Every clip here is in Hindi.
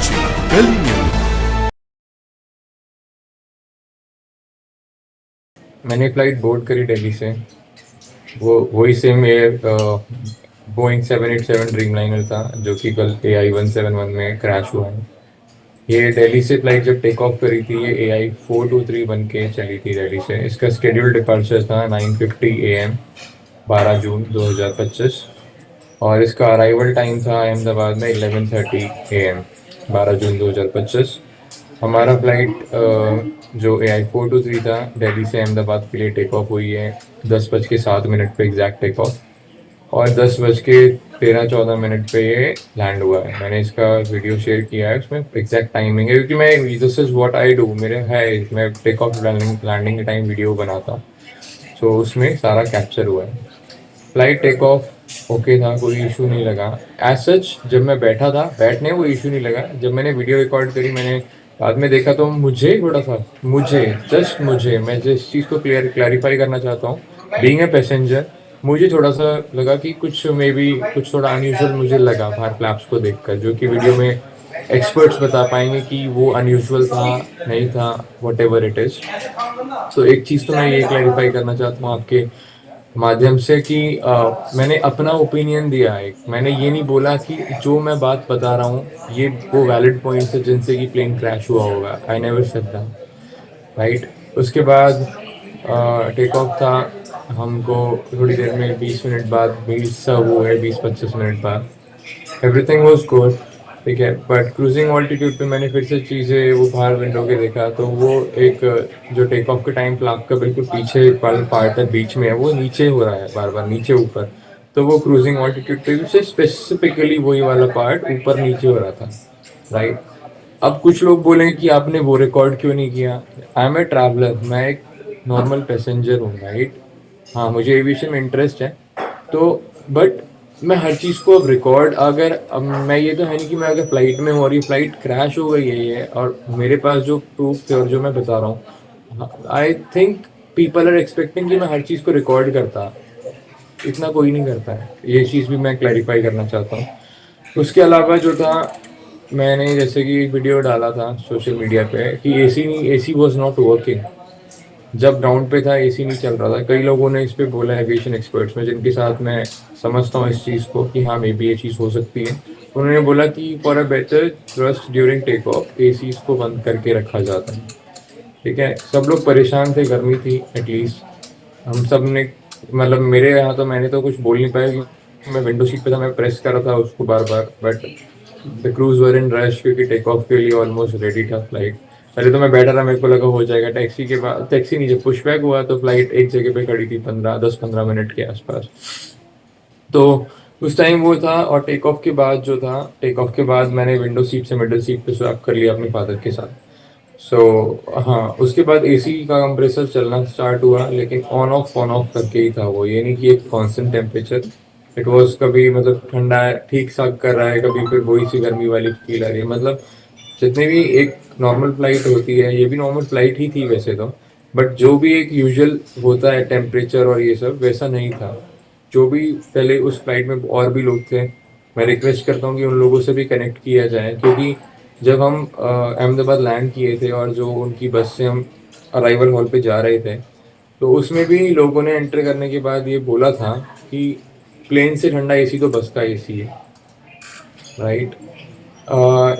watching Delhi News. मैंने फ्लाइट बोर्ड करी दिल्ली से। वो वही सेम एयर बोइंग 787 ड्रीमलाइनर था जो कि कल AI-171 में क्रैश हुआ है। ये दिल्ली से फ्लाइट जब टेक ऑफ करी थी ये AI-423 बन के चली थी दिल्ली से। इसका शेड्यूल डिपार्चर था 9:50 AM 12 जून 2025 और इसका अराइवल टाइम था अहमदाबाद में 11:30 AM 12 जून 2025। हमारा फ्लाइट जो AI-423 था दिल्ली से अहमदाबाद के लिए टेक ऑफ हुई है 10:07 पे एग्जैक्ट टेक ऑफ और 10:13-14 पे ये लैंड हुआ है। मैंने इसका वीडियो शेयर किया है, उसमें एग्जैक्ट टाइमिंग है क्योंकि मैं this is what I do. मेरे है मैं टेक ऑफ लैंडिंग के टाइम वीडियो बनाता हूँ, सो उसमें सारा कैप्चर हुआ है। फ्लाइट टेक ऑफ ओके था, कोई इशू नहीं लगा एज सच। जब मैं बैठा था बैठने वो इशू नहीं लगा। जब मैंने वीडियो रिकॉर्ड करी मैंने बाद में देखा तो मुझे मैं जिस चीज़ को क्लैरिफाई करना चाहता हूँ, बीइंग ए पैसेंजर, मुझे थोड़ा सा लगा कि कुछ मे बी कुछ थोड़ा अनयूजुअल मुझे लगा बाहर फ्लैप्स को देखकर, जो कि वीडियो में एक्सपर्ट्स बता पाएंगे कि वो अनयूजुअल था नहीं था, वट एवर इट इज़। तो एक चीज़ तो मैं ये क्लैरिफाई करना चाहता हूँ आपके माध्यम से कि मैंने अपना ओपिनियन दिया है। मैंने ये नहीं बोला कि जो मैं बात बता रहा हूँ ये वो वैलिड पॉइंट्स है जिनसे कि प्लेन क्रैश हुआ होगा। I never said that, right. उसके बाद टेक ऑफ था। हमको थोड़ी देर में 20 मिनट बाद 20-25 मिनट बाद एवरीथिंग वाज गुड, ठीक है। बट क्रूजिंग ऑल्टीट्यूड पे मैंने फिर से चीज़ें वो बाहर विंडो के देखा तो वो एक जो टेक ऑफ के टाइम फ्लैप का बिल्कुल पीछे वाला पार्ट है बीच में है वो नीचे हो रहा है बार बार नीचे ऊपर। तो वो क्रूजिंग ऑल्टीट्यूड पे भी से स्पेसिफिकली वही वाला पार्ट ऊपर नीचे हो रहा था, राइट। अब कुछ लोग बोलेंगे कि आपने वो रिकॉर्ड क्यों नहीं किया। आई एम ए ट्रैवलर, मैं एक नॉर्मल पैसेंजर हूँ, राइट। हाँ, मुझे एविएशन में इंटरेस्ट है तो बट मैं हर चीज़ को अब रिकॉर्ड अगर अब मैं ये तो है नहीं कि मैं अगर फ्लाइट में हूँ और ये फ्लाइट क्रैश हो गई है ये और मेरे पास जो प्रूफ थे और जो मैं बता रहा हूँ, I think people are expecting कि मैं हर चीज़ को रिकॉर्ड करता। इतना कोई नहीं करता है, ये चीज़ भी मैं क्लैरिफाई करना चाहता हूँ। उसके अलावा जो था, मैंने जैसे कि एक वीडियो डाला था सोशल मीडिया पे कि एसी वॉज नॉट वर्किंग। जब ग्राउंड पे था एसी नहीं चल रहा था। कई लोगों ने इस पे बोला एविएशन एक्सपर्ट्स में जिनके साथ मैं समझता हूँ इस चीज़ को कि हाँ मे बी ये चीज़ हो सकती है। उन्होंने बोला कि for a better thrust during take off AC को बंद करके रखा जाता है, ठीक है। सब लोग परेशान थे, गर्मी थी एटलीस्ट। हम सब ने मतलब मेरे यहाँ तो मैंने तो कुछ बोल नहीं पाया क्योंकि मैं विंडो सीट पे था, मैं प्रेस कर रहा था उसको बार बार। But the crew were in rush क्योंकि टेक ऑफ के लिए ऑलमोस्ट रेडी था फ्लाइट। पहले तो मैं बैठा रहा, मेरे को लगा हो जाएगा। टैक्सी के बाद टैक्सी नहीं, जब पुशबैक हुआ तो फ्लाइट एक जगह पे खड़ी थी 10-15 मिनट के आसपास। तो उस टाइम वो था और टेक ऑफ के बाद जो था, टेक ऑफ के बाद मैंने विंडो सीट से मिडिल सीट पे स्वैप कर लिया अपने फादर के साथ। सो हाँ, उसके बाद एसी का कंप्रेसर चलना स्टार्ट हुआ लेकिन ऑन ऑफ करके ही था वो, ये नहीं कि एक कांस्टेंट टेम्परेचर। इट वाज कभी मतलब ठंडा है ठीक सा कर रहा है, कभी फिर वही सी गर्मी वाली फील आ रही है। मतलब जितनी भी एक नॉर्मल फ्लाइट होती है, ये भी नॉर्मल फ्लाइट ही थी वैसे तो, बट जो भी एक यूजुअल होता है टेम्परेचर और ये सब वैसा नहीं था। जो भी पहले उस फ्लाइट में और भी लोग थे, मैं रिक्वेस्ट करता हूँ कि उन लोगों से भी कनेक्ट किया जाए क्योंकि जब हम अहमदाबाद लैंड किए थे और जो उनकी बस से हम अराइवल हॉल पे जा रहे थे तो उसमें भी लोगों ने एंटर करने के बाद ये बोला था कि प्लेन से ठंडा एसी तो बस का एसी है, राइट।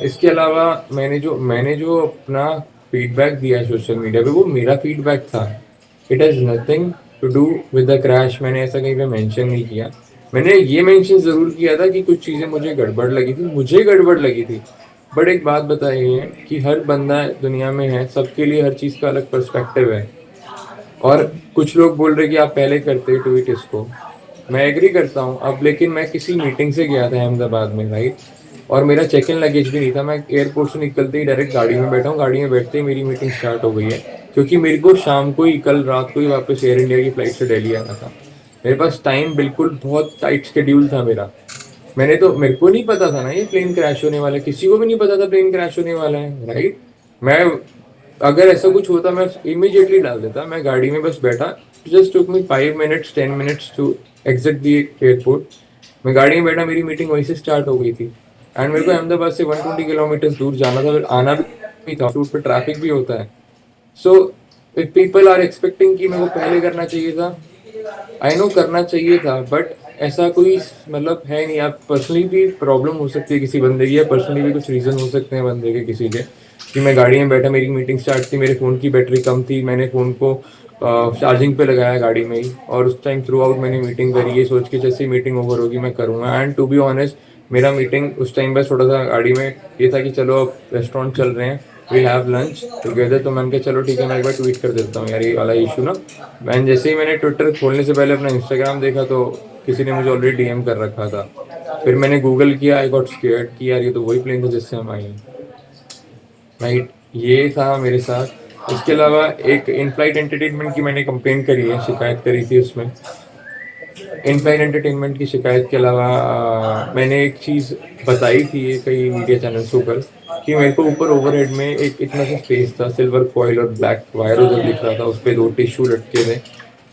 इसके अलावा मैंने जो अपना फीडबैक दिया है सोशल मीडिया पे वो मेरा फीडबैक था। It has nothing to do with the crash. मैंने ऐसा कहीं पे मेंशन नहीं किया। मैंने ये मेंशन ज़रूर किया था कि कुछ चीज़ें मुझे गड़बड़ लगी थी। बट एक बात बताइए कि हर बंदा दुनिया में है, सबके लिए हर चीज़ का अलग पर्सपेक्टिव है। और कुछ लोग बोल रहे कि आप पहले करते ट्वीट इसको, मैं एग्री करता हूँ अब। लेकिन मैं किसी मीटिंग से गया था अहमदाबाद में, राइट, और मेरा चेक इन लगेज भी नहीं था। मैं एयरपोर्ट से निकलते ही डायरेक्ट गाड़ी में बैठा हूँ, गाड़ी में बैठते ही मेरी मीटिंग स्टार्ट हो गई है क्योंकि मेरे को शाम को ही कल रात को ही वापस एयर इंडिया की फ्लाइट से दिल्ली आना था। मेरे पास टाइम बिल्कुल बहुत टाइट शेड्यूल था मेरा। मेरे को नहीं पता था ना ये प्लेन क्रैश होने वाला है, किसी को भी नहीं पता था प्लेन क्रैश होने वाला है, राइट। मैं अगर ऐसा कुछ होता मैं इमीडिएटली डाल देता। मैं गाड़ी में बस बैठा, just took me 5 minutes 10 minutes to exit the airport. मैं गाड़ी में बैठा, मेरी मीटिंग वहीं से स्टार्ट हो गई थी। एंड मेरे को अहमदाबाद से 120 किलोमीटर दूर जाना था, फिर आना भी था, रूट पे ट्रैफिक भी होता है। So if people are expecting कि मेरे को पहले करना चाहिए था, आई नो करना चाहिए था, बट ऐसा कोई मतलब है नहीं। आप पर्सनली भी प्रॉब्लम हो सकती है किसी बंदे की, या पर्सनली भी कुछ रीजन हो सकते हैं बंदे के किसी के, कि मैं गाड़ी में बैठा, मेरी मीटिंग स्टार्ट थी, मेरे फ़ोन की बैटरी कम थी, मैंने फ़ोन को चार्जिंग पे लगाया गाड़ी में ही, और उस टाइम थ्रू आउट मैंने मीटिंग करी, ये सोच के जैसे मीटिंग ओवर होगी मैं करूँगा। एंड टू बी ऑनेस्ट, मेरा मीटिंग उस टाइम बस थोड़ा सा गाड़ी में ये था कि चलो अब रेस्टोरेंट चल रहे हैं, विल हैव लंच टुगेदर। तो मैंने कहा चलो ठीक है, मैं एक बार ट्वीट कर देता हूँ यार ये वाला इशू ना। मैंने जैसे ही मैंने ट्विटर खोलने से पहले अपना इंस्टाग्राम देखा तो किसी ने मुझे ऑलरेडी डीएम कर रखा था। फिर मैंने गूगल किया, आई गॉट स्केयर्ड कि यार ये तो वही प्लेन था जिससे हम आए हैं, राइट। ये था मेरे साथ। इसके अलावा एक इन फ्लाइट एंटरटेनमेंट की मैंने कंप्लेन करी है, शिकायत करी थी उसमें। इन फ्लाइट एंटरटेनमेंट की शिकायत के अलावा मैंने एक चीज़ बताई थी ये कई मीडिया चैनल्स के ऊपर, कि मेरे को ऊपर ओवरहेड में एक इतना सा स्पेस था, सिल्वर फॉइल और ब्लैक वायर उधर दिख रहा था, उस पर 2 टिश्यू लटके थे।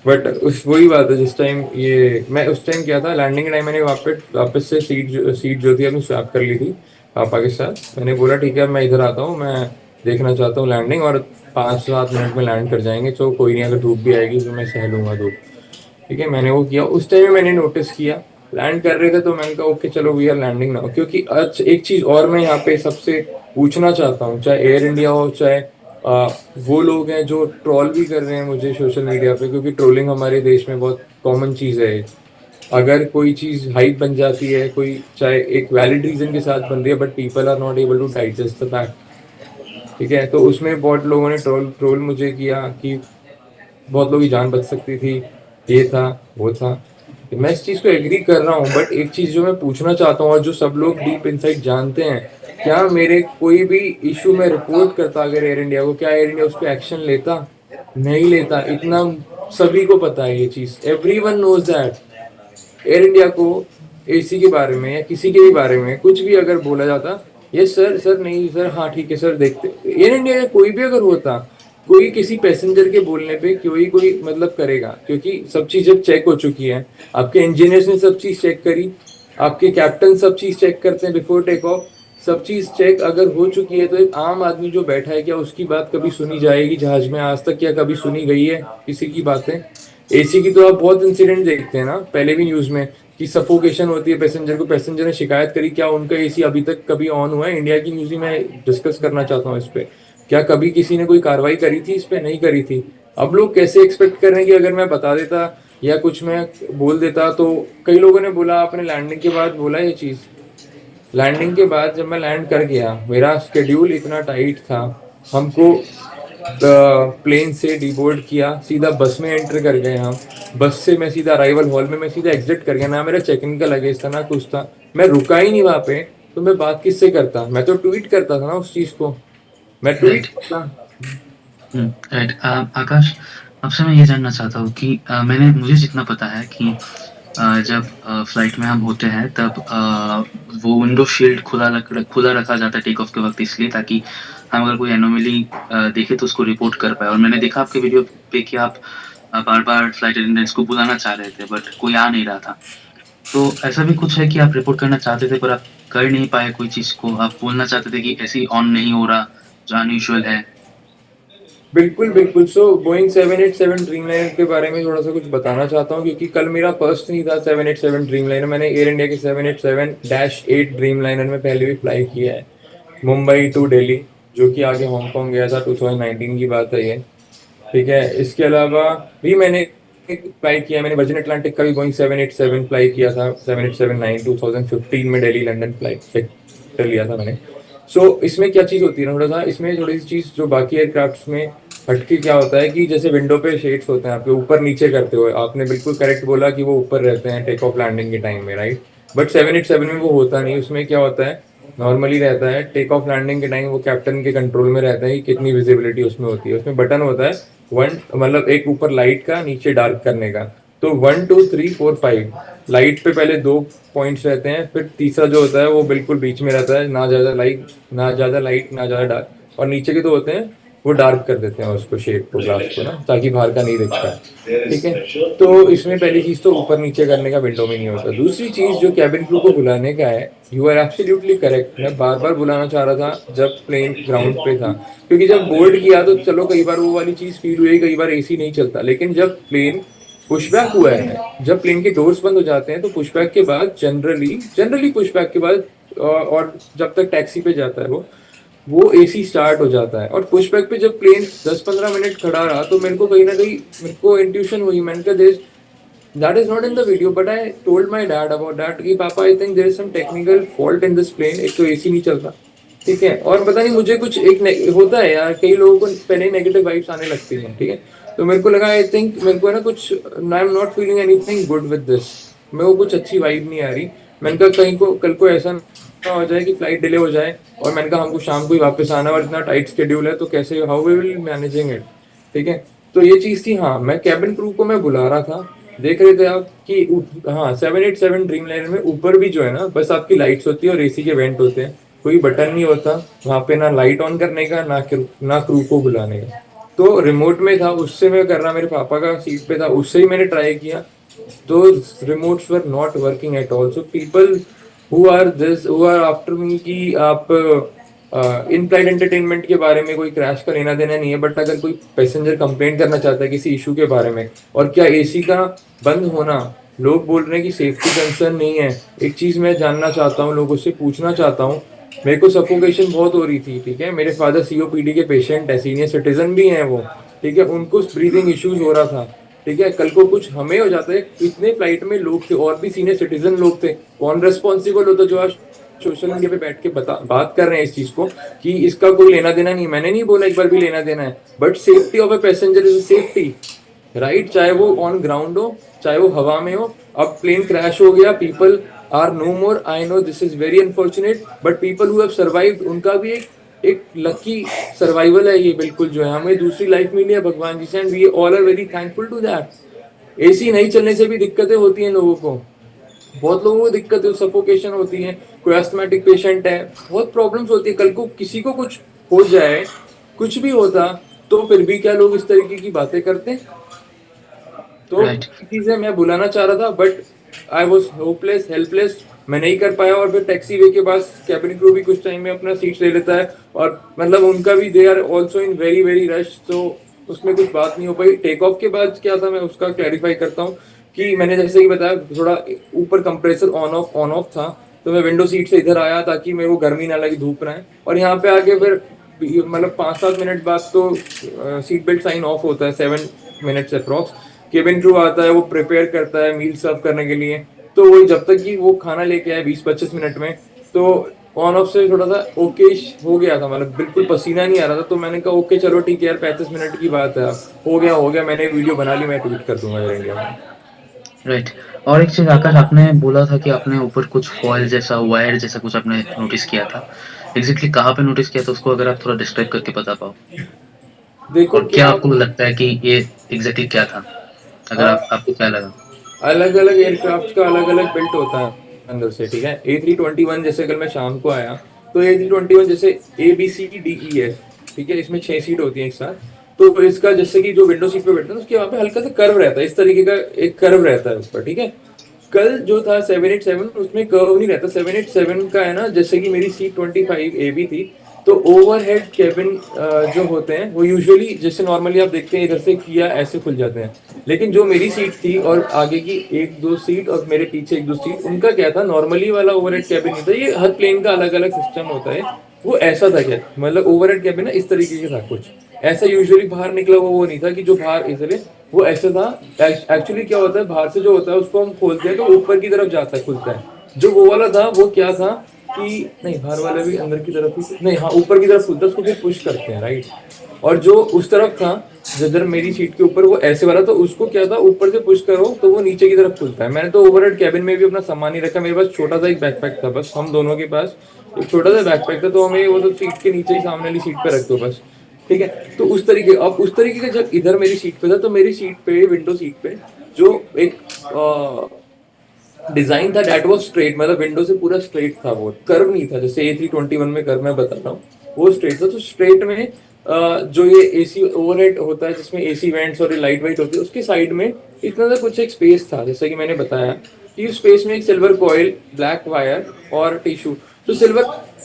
बट उस वही बात है, जिस टाइम ये मैं उस टाइम क्या था, लैंडिंग टाइम मैंने वापस से सीट जो थी अपनी स्वैप कर ली थी पापा के साथ। मैंने बोला ठीक है मैं इधर आता हूँ, मैं देखना चाहता हूँ लैंडिंग, और 5-7 मिनट में लैंड कर जाएंगे, तो कोई नहीं, अगर धूप भी आएगी तो मैं सह लूंगा धूप। ठीक है, मैंने वो किया। उस टाइम में मैंने नोटिस किया लैंड कर रहे थे, तो मैंने कहा ओके चलो वी आर लैंडिंग नाउ। क्योंकि आज एक चीज और मैं यहाँ पे सबसे पूछना चाहता हूँ, चाहे एयर इंडिया हो, चाहे वो लोग हैं जो ट्रोल भी कर रहे हैं मुझे सोशल मीडिया पे, क्योंकि ट्रोलिंग हमारे देश में बहुत कॉमन चीज है। अगर कोई चीज हाइप बन जाती है, कोई चाहे एक वैलिड रीजन के साथ बन रही है, but people are not able to digest the fact. ठीक है, तो उसमें बहुत लोगों ने ट्रोल ट्रोल मुझे किया कि बहुत लोगों की जान बच सकती थी, ये था वो था। मैं इस चीज को एग्री कर रहा हूँ, बट एक चीज जो मैं पूछना चाहता हूँ और जो सब लोग डीप इनसाइड जानते हैं, क्या मेरे कोई भी इशू में रिपोर्ट करता अगर एयर इंडिया को, क्या एयर इंडिया उस पर एक्शन लेता? नहीं लेता। इतना सभी को पता है ये चीज, everyone knows that. Air India को एसी के बारे में या किसी के भी बारे में कुछ भी अगर बोला जाता, यस सर, सर नहीं सर, हाँ ठीक है सर देखते। एयर इंडिया का कोई भी अगर होता, कोई किसी पैसेंजर के बोलने पे कोई मतलब करेगा, क्योंकि सब चीज जब चेक हो चुकी है, आपके इंजीनियर्स ने सब चीज चेक करी, आपके कैप्टन सब चीज चेक करते हैं बिफोर टेक ऑफ, सब चीज चेक अगर हो चुकी है, तो एक आम आदमी जो बैठा है, क्या उसकी बात कभी सुनी जाएगी जहाज में आज तक? क्या कभी सुनी गई है किसी की बातें? एसी की तो आप बहुत इंसिडेंट देखते हैं ना पहले भी न्यूज में, कि सफोकेशन होती है पैसेंजर को, पैसेंजर ने शिकायत करी, क्या उनका एसी अभी तक कभी ऑन हुआ है? इंडिया की न्यूज ही मैं डिस्कस करना चाहता हूँ इस पे। क्या कभी किसी ने कोई कार्रवाई करी थी इस पे? नहीं करी थी। अब लोग कैसे एक्सपेक्ट कर रहे हैं कि अगर मैं बता देता या कुछ मैं बोल देता तो। कई लोगों ने बोला, आपने लैंडिंग के बाद बोला ये चीज, लैंडिंग के बाद जब मैं लैंड कर गया, मेरा स्केड्यूल इतना टाइट था, हमको प्लेन से डिबोर्ड किया, सीधा बस में एंटर कर गए हम। बस से मैं सीधा अराइवल हॉल में मैं सीधा एग्जिट कर गया, ना मेरा चेक इन का लगेज था ना कुछ था, मैं रुका ही नहीं वहां पे। तो मैं बात किससे करता? मैं तो ट्वीट करता था ना उस चीज को, मैं ट्वीट राइट। करता। राइट। आकाश, आपसे मैं ये जानना चाहता हूँ कि मुझे जितना पता है कि जब फ्लाइट में हम होते हैं तब वो विंडो शील्ड खुला रखा जाता है टेक ऑफ के वक्त, इसलिए ताकि हम अगर कोई एनोमली देखे तो उसको रिपोर्ट कर पाए। और मैंने देखा आपके वीडियो पे कि आप बार बार फ्लाइट अटेंडेंट्स को बुलाना चाह रहे थे बट कोई आ नहीं रहा था। तो ऐसा भी कुछ है कि आप रिपोर्ट करना चाहते थे पर आप कर नहीं पाए कोई चीज़ को, आप बोलना चाहते थे कि ऐसे ही ऑन नहीं हो रहा जो अनयूजुअल है। बिल्कुल बिल्कुल। सो बोइंग 787 ड्रीमलाइनर के बारे में थोड़ा सा कुछ बताना चाहता हूँ, क्योंकि कल मेरा फर्स्ट नहीं था 787 ड्रीमलाइनर। मैंने एयर इंडिया के 787-8 ड्रीमलाइनर में पहले भी फ्लाई किया है, मुंबई टू दिल्ली, जो कि आगे हांगकांग गया था, 2019 की बात है ये। ठीक है, इसके अलावा भी मैंने फ्लाई किया, मैंने वर्जिन अटलांटिक का भी बोइंग 787 फ्लाई किया था, 787-9 2015 में दिल्ली लंदन फ्लाइट कर लिया था मैंने। इसमें क्या चीज़ होती है ना, थोड़ा सा इसमें थोड़ी सी चीज़ जो बाकी एयरक्राफ्ट में हटके क्या होता है, कि जैसे विंडो पे शेड्स होते हैं आपके ऊपर नीचे करते हुए, आपने बिल्कुल करेक्ट बोला कि वो ऊपर रहते हैं टेक ऑफ लैंडिंग के टाइम में, राइट। बट 787 में वो होता नहीं। उसमें क्या होता है, नॉर्मली रहता है टेक ऑफ लैंडिंग के टाइम वो कैप्टन के कंट्रोल में रहता है कि कितनी विजिबिलिटी उसमें होती है। उसमें बटन होता है वन, मतलब एक ऊपर लाइट का, नीचे डार्क करने का। तो 1 2 3 4 5 लाइट पे पहले 2 पॉइंट्स रहते हैं, फिर तीसरा जो होता है वो बिल्कुल बीच में रहता है, ना ज्यादा लाइट ना ज्यादा डार्क, और नीचे के 2 होते हैं वो डार्क कर देते हैं उसको, शेड को, ग्लास को ना, ताकि बाहर का नहीं दिख पाए। ठीक है, तो इसमें पहली चीज तो ऊपर नीचे करने का विंडो में नहीं होता। दूसरी चीज जो कैबिन क्रू को बुलाने का है, यू आर एब्सोल्युटली करेक्ट, मैं बार बार बुलाना चाह रहा था जब प्लेन ग्राउंड पे था, क्योंकि जब बोल्ड किया तो चलो कई बार वो वाली चीज फील हुई, कई बार एसी नहीं चलता, लेकिन जब प्लेन पुशबैक हुआ है, जब प्लेन के डोर्स बंद हो जाते हैं तो पुशबैक के बाद जनरली पुशबैक के बाद और जब तक टैक्सी पे जाता है वो एसी स्टार्ट हो जाता है। और पुशबैक पे जब प्लेन 10-15 मिनट खड़ा रहा तो मेरे को कहीं ना कहीं मेरे को इंट्यूशन हुई, मैंने कहा there that is not in the video but I told my dad about that कि पापा I think there is some technical fault in this plane, एक तो एसी नहीं चलता। ठीक है, और पता नहीं मुझे कुछ होता है यार, कई लोगों को पहले नेगेटिव वाइब्स आने लगती हैं। ठीक है, तो मेरे को लगा आई थिंक मेरे को है ना कुछ, आई am not feeling anything good with this, मेरे को कुछ अच्छी वाइब नहीं आ रही। मैंने कहा कहीं को कल को ऐसा ना हो जाए कि फ्लाइट डिले हो जाए, और मैंने कहा हमको शाम को ही वापस आना और इतना टाइट शेड्यूल है, तो कैसे, how we will managing it. ठीक है, तो ये चीज थी। हाँ, मैं कैबिन क्रू को मैं बुला रहा था, देख रहे थे आप कि हाँ 787 ड्रीम लाइनर में ऊपर भी जो है ना बस आपकी लाइट्स होती है और एसी के वेंट होते हैं, कोई बटन नहीं होता वहां पे, ना लाइट ऑन करने का ना क्रू को बुलाने का। तो रिमोट में था, उससे मैं कर रहा, मेरे पापा का सीट पे था, उससे ही मैंने ट्राई किया, तो remotes were not working at all. So people who are after me कि आप इन फ्लाइट एंटरटेनमेंट के बारे में कोई क्रैश का लेना देना नहीं है, बट अगर कोई पैसेंजर कंप्लेंट करना चाहता है किसी इशू के बारे में, और क्या एसी का बंद होना, लोग बोल रहे हैं कि सेफ्टी कंसर्न नहीं है, एक चीज मैं जानना चाहता हूँ, लोगों से पूछना चाहता हूँ, मेरे को सफोकेशन बहुत हो रही थी। ठीक है, मेरे फादर सीओपीडी के पेशेंट है, सीनियर सिटीजन भी हैं वो। ठीक है, उनको ब्रीदिंग इश्यूज हो रहा था। ठीक है, कल को कुछ हमें हो जाता है, इतने फ्लाइट में लोग थे और भी सीनियर सिटीजन लोग थे, कौन रेस्पॉन्सिबल होता? जो आज सोशल मीडिया पे बैठ के बात कर रहे हैं इस चीज को कि इसका कोई लेना देना नहीं, मैंने नहीं बोला एक बार भी लेना देना है, but safety of a passenger is safety, right? चाहे वो ऑन ग्राउंड हो, चाहे वो हवा में हो। अब प्लेन क्रैश हो गया, people are no more, I know this is very unfortunate, but people who have survived, उनका भी एक लकी सर्वाइवल है ये, बिल्कुल जो है हमें दूसरी लाइफ मिली है भगवान जी से, and we all are very thankful to that. AC नहीं चलने से भी दिक्कतें होती हैं लोगों को, बहुत लोगों को दिक्कत है, सफोकेशन होती है, कोई एस्थमेटिक पेशेंट है, बहुत प्रॉब्लम्स होती है। कल को किसी को कुछ हो जाए, कुछ भी होता, तो फिर भी क्या लोग इस तरीके की बातें करते? तो राइट। चीजें मैं बुलाना चाह रहा था, but I was hopeless, helpless, मैं नहीं कर पाया। और फिर टैक्सी वे के पास कैबिन क्रू भी कुछ टाइम में अपना सीट ले लेता है, और मतलब उनका भी they are also in very very rush, तो उसमें कुछ बात नहीं हो पाई। टेक ऑफ के बाद क्या था, मैं उसका क्लैरिफाई करता हूँ कि मैंने जैसे कि बताया, थोड़ा ऊपर कंप्रेसर ऑन ऑफ था, तो मैं विंडो सीट से इधर आया ताकि मेरे को गर्मी ना लगे, धूप ना है। और यहाँ पे आके फिर मतलब 5-7 मिनट बाद तो सीट बेल्ट साइन ऑफ होता है, 7 मिनट्स अप्रॉक्स। केबिन क्रू आता है, वो प्रिपेयर करता है मील सर्व करने के लिए, तो वही जब तक कि वो खाना लेके आए 20-25 मिनट में, तो ऑन ऑफ से थोड़ा सा ओके हो गया था, मतलब बिल्कुल पसीना नहीं आ रहा था। तो मैंने कहा ओके चलो ठीक है यार, 35 मिनट की बात है, हो गया, मैंने वीडियो बना ली, मैं ट्वीट कर दूंगा यार इंडिया में। राइट। और एक चीज़ आकाश, आपने बोला था कि आपने ऊपर कुछ फॉयल जैसा, वायर जैसा कुछ आपने नोटिस किया था। एग्ज़ैक्टली कहाँ पे नोटिस किया था उसको, अगर आप थोड़ा डिस्क्राइब करके बता पाओ? देखो और क्या क्या, आपको लगता है कि ये एग्ज़ैक्टली क्या था? अगर आपको क्या लगा? अलग अलग एयरक्राफ्ट का अलग अलग बिल्ट होता है अंदर से। ठीक है, A321 जैसे कल मैं शाम को आया, तो A321 जैसे ABCDEF, ठीक है, इसमें 6 सीट होती है एक साथ। तो इसका जैसे कि जो विंडो सीट पे बैठता है उसके वहां पे हल्का सा कर्व रहता है, इस तरीके का एक कर्व रहता है ऊपर। ठीक है, कल जो था 787 उसमें कर्व नहीं रहता। 787 का है ना, जैसे कि मेरी सीट 25AB थी, तो ओवरहेड केबिन जो होते हैं वो यूजुअली जैसे नॉर्मली आप देखते हैं इधर से किया ऐसे खुल जाते हैं, लेकिन जो मेरी सीट थी और आगे की 1-2 सीट और मेरे पीछे 1-2 सीट, उनका क्या था, नॉर्मली वाला ओवरहेड केबिन नहीं था। ये हर प्लेन का अलग अलग सिस्टम होता है, वो ऐसा था क्या, मतलब ओवरहेड केबिन ना इस तरीके का था कुछ ऐसा, यूजुअली बाहर निकला हुआ वो नहीं था कि जो बाहर इसलिए वो ऐसा था। एक्चुअली क्या होता है, बाहर से जो होता है उसको हम खोलते हैं तो ऊपर की तरफ जाता है, खुलता है। जो वो वाला था वो क्या था कि नहीं, बाहर वाला भी अंदर की तरफ ही नहीं, हाँ ऊपर की तरफ खुलता है, उसको फिर पुश करते हैं, राइट। और जो उस तरफ था जिधर मेरी सीट के ऊपर, वो ऐसे वाला, तो उसको क्या था, ऊपर से पुश करो तो वो नीचे की तरफ खुलता है। मैंने तो ओवरहेड कैबिन में भी अपना सामान ही रखा, मेरे पास छोटा सा एक बैकपैक था, बस हम दोनों के पास एक छोटा सा बैकपैक था, तो हमें वो तो सीट के नीचे ही सामने वाली सीट पे रख दो बस। ठीक है, तो उस तरीके, अब उस तरीके का जब इधर मेरी सीट पे था, तो मेरी सीट पे, विंडो सीट पे जो एक डिजाइन था दैट वाज स्ट्रेट, मतलब विंडो से पूरा स्ट्रेट था, वो कर्व नहीं था, जैसे A321 में कर्व मैं बता रहा हूँ, वो स्ट्रेट था। तो स्ट्रेट में जो ये एसी ओवरहेड होता है जिसमें एसी वेंट्स और लाइट वाइट होती है, उसके साइड में इतना सा कुछ एक स्पेस था, जैसा कि मैंने बताया कि उस स्पेस में एक सिल्वर कॉइल, ब्लैक वायर और टिश्यू। तो सिल्वर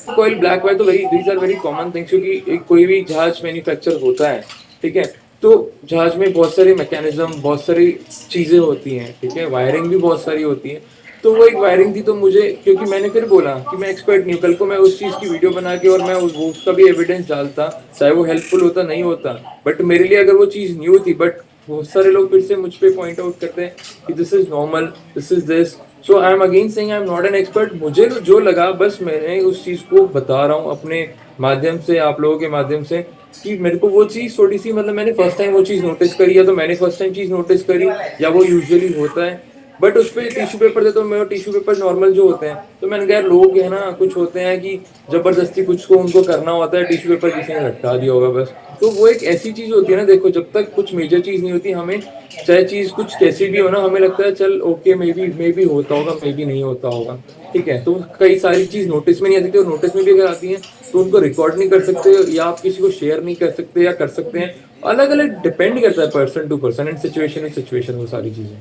कॉइल, ब्लैक वायर तो very, these are very common things, क्योंकि एक कोई भी जहाज मैन्युफैक्चर होता है, ठीक है, तो जहाज में बहुत सारे मैकेनिज्म, बहुत सारी चीजें होती हैं, ठीक है, वायरिंग भी बहुत सारी होती है। तो वो एक वायरिंग थी, तो मुझे, क्योंकि मैंने फिर बोला कि मैं एक्सपर्ट नहीं हूँ, कल को मैं उस चीज़ की वीडियो बना के और मैं वो उसका भी एविडेंस डालता, चाहे वो हेल्पफुल होता नहीं होता, बट मेरे लिए अगर वो चीज़ न्यू थी, बट बहुत सारे लोग फिर से मुझ पे पॉइंट आउट करते हैं कि this is normal, this is this. So I am again saying I am not an expert. मुझे जो लगा बस मैंने उस चीज़ को बता रहा हूँ अपने माध्यम से, आप लोगों के माध्यम से, कि मेरे को वो चीज़ थोड़ी सी, मतलब मैंने फर्स्ट टाइम वो चीज़ नोटिस करी, या तो मैंने फर्स्ट टाइम चीज़ नोटिस करी, या वो यूजुअली होता है। बट उस पर टिश्यू पेपर थे, तो मैं टिश्यू पेपर नॉर्मल जो होते हैं, तो मैंने कहा यार लोग है ना, कुछ होते हैं कि जबरदस्ती कुछ को उनको करना होता है, टिश्यू पेपर किसी ने लटका दिया होगा बस। तो वो एक ऐसी चीज होती है ना, देखो जब तक कुछ मेजर चीज नहीं होती, हमें चाहे चीज कुछ कैसी भी हो ना, हमें लगता है चल ओके, मे बी होता होगा, मे बी नहीं होता होगा, ठीक है। तो कई सारी चीज नोटिस में नहीं आती, और नोटिस में भी अगर आती है तो उनको रिकॉर्ड नहीं कर सकते, या आप किसी को शेयर नहीं कर सकते, या कर सकते हैं, अलग अलग डिपेंड करता है person to person and situation, वो सारी चीजें।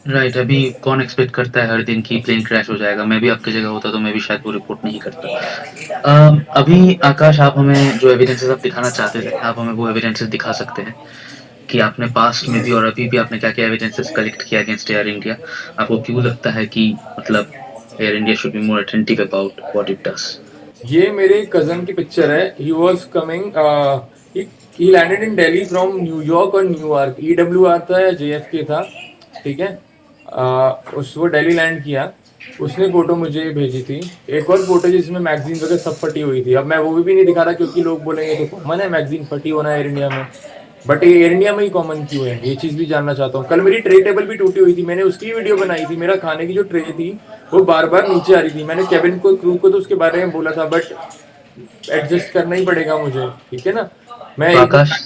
राइट, अभी कौन एक्सपेक्ट करता है हर दिन की प्लेन क्रैश हो जाएगा? मैं भी आपकी जगह होता तो मैं भी शायद वो रिपोर्ट नहीं करता। अभी आकाश, आप हमें जो एविडेंसेस आप दिखाना चाहते थे, आप हमें वो एविडेंसेस दिखा सकते हैं कि आपने पास्ट में भी और अभी भी आपने क्या-क्या एविडेंसेस कलेक्ट किया अगेंस्ट एयर इंडिया? आपको क्यों लगता है कि मतलब air India should be more attentive about what it does? ये मेरे कजन की पिक्चर है। He was coming, he landed in Delhi from New York और न्यूयॉर्क, EWR था या JFK था, ठीक है। उस वो दिल्ली लैंड किया, उसने फोटो मुझे भेजी थी। एक और फोटो जिसमें मैगजीन वगैरह सब फटी हुई थी। अब मैं वो भी नहीं दिखा रहा, क्योंकि लोग बोलेंगे तो कॉमन है मैगजीन फटी होना एयर इंडिया में, बट ये एयर इंडिया में ही कॉमन क्यों है, ये चीज भी जानना चाहता हूँ। कल मेरी ट्रे टेबल भी टूटी हुई थी, मैंने उसकी वीडियो बनाई थी। मेरा खाने की जो ट्रे थी वो बार बार नीचे आ रही थी। मैंने केबिन को, क्रू को तो उसके बारे में बोला था, बट एडजस्ट करना ही पड़ेगा मुझे, ठीक है ना। मैं तो एक आकाश,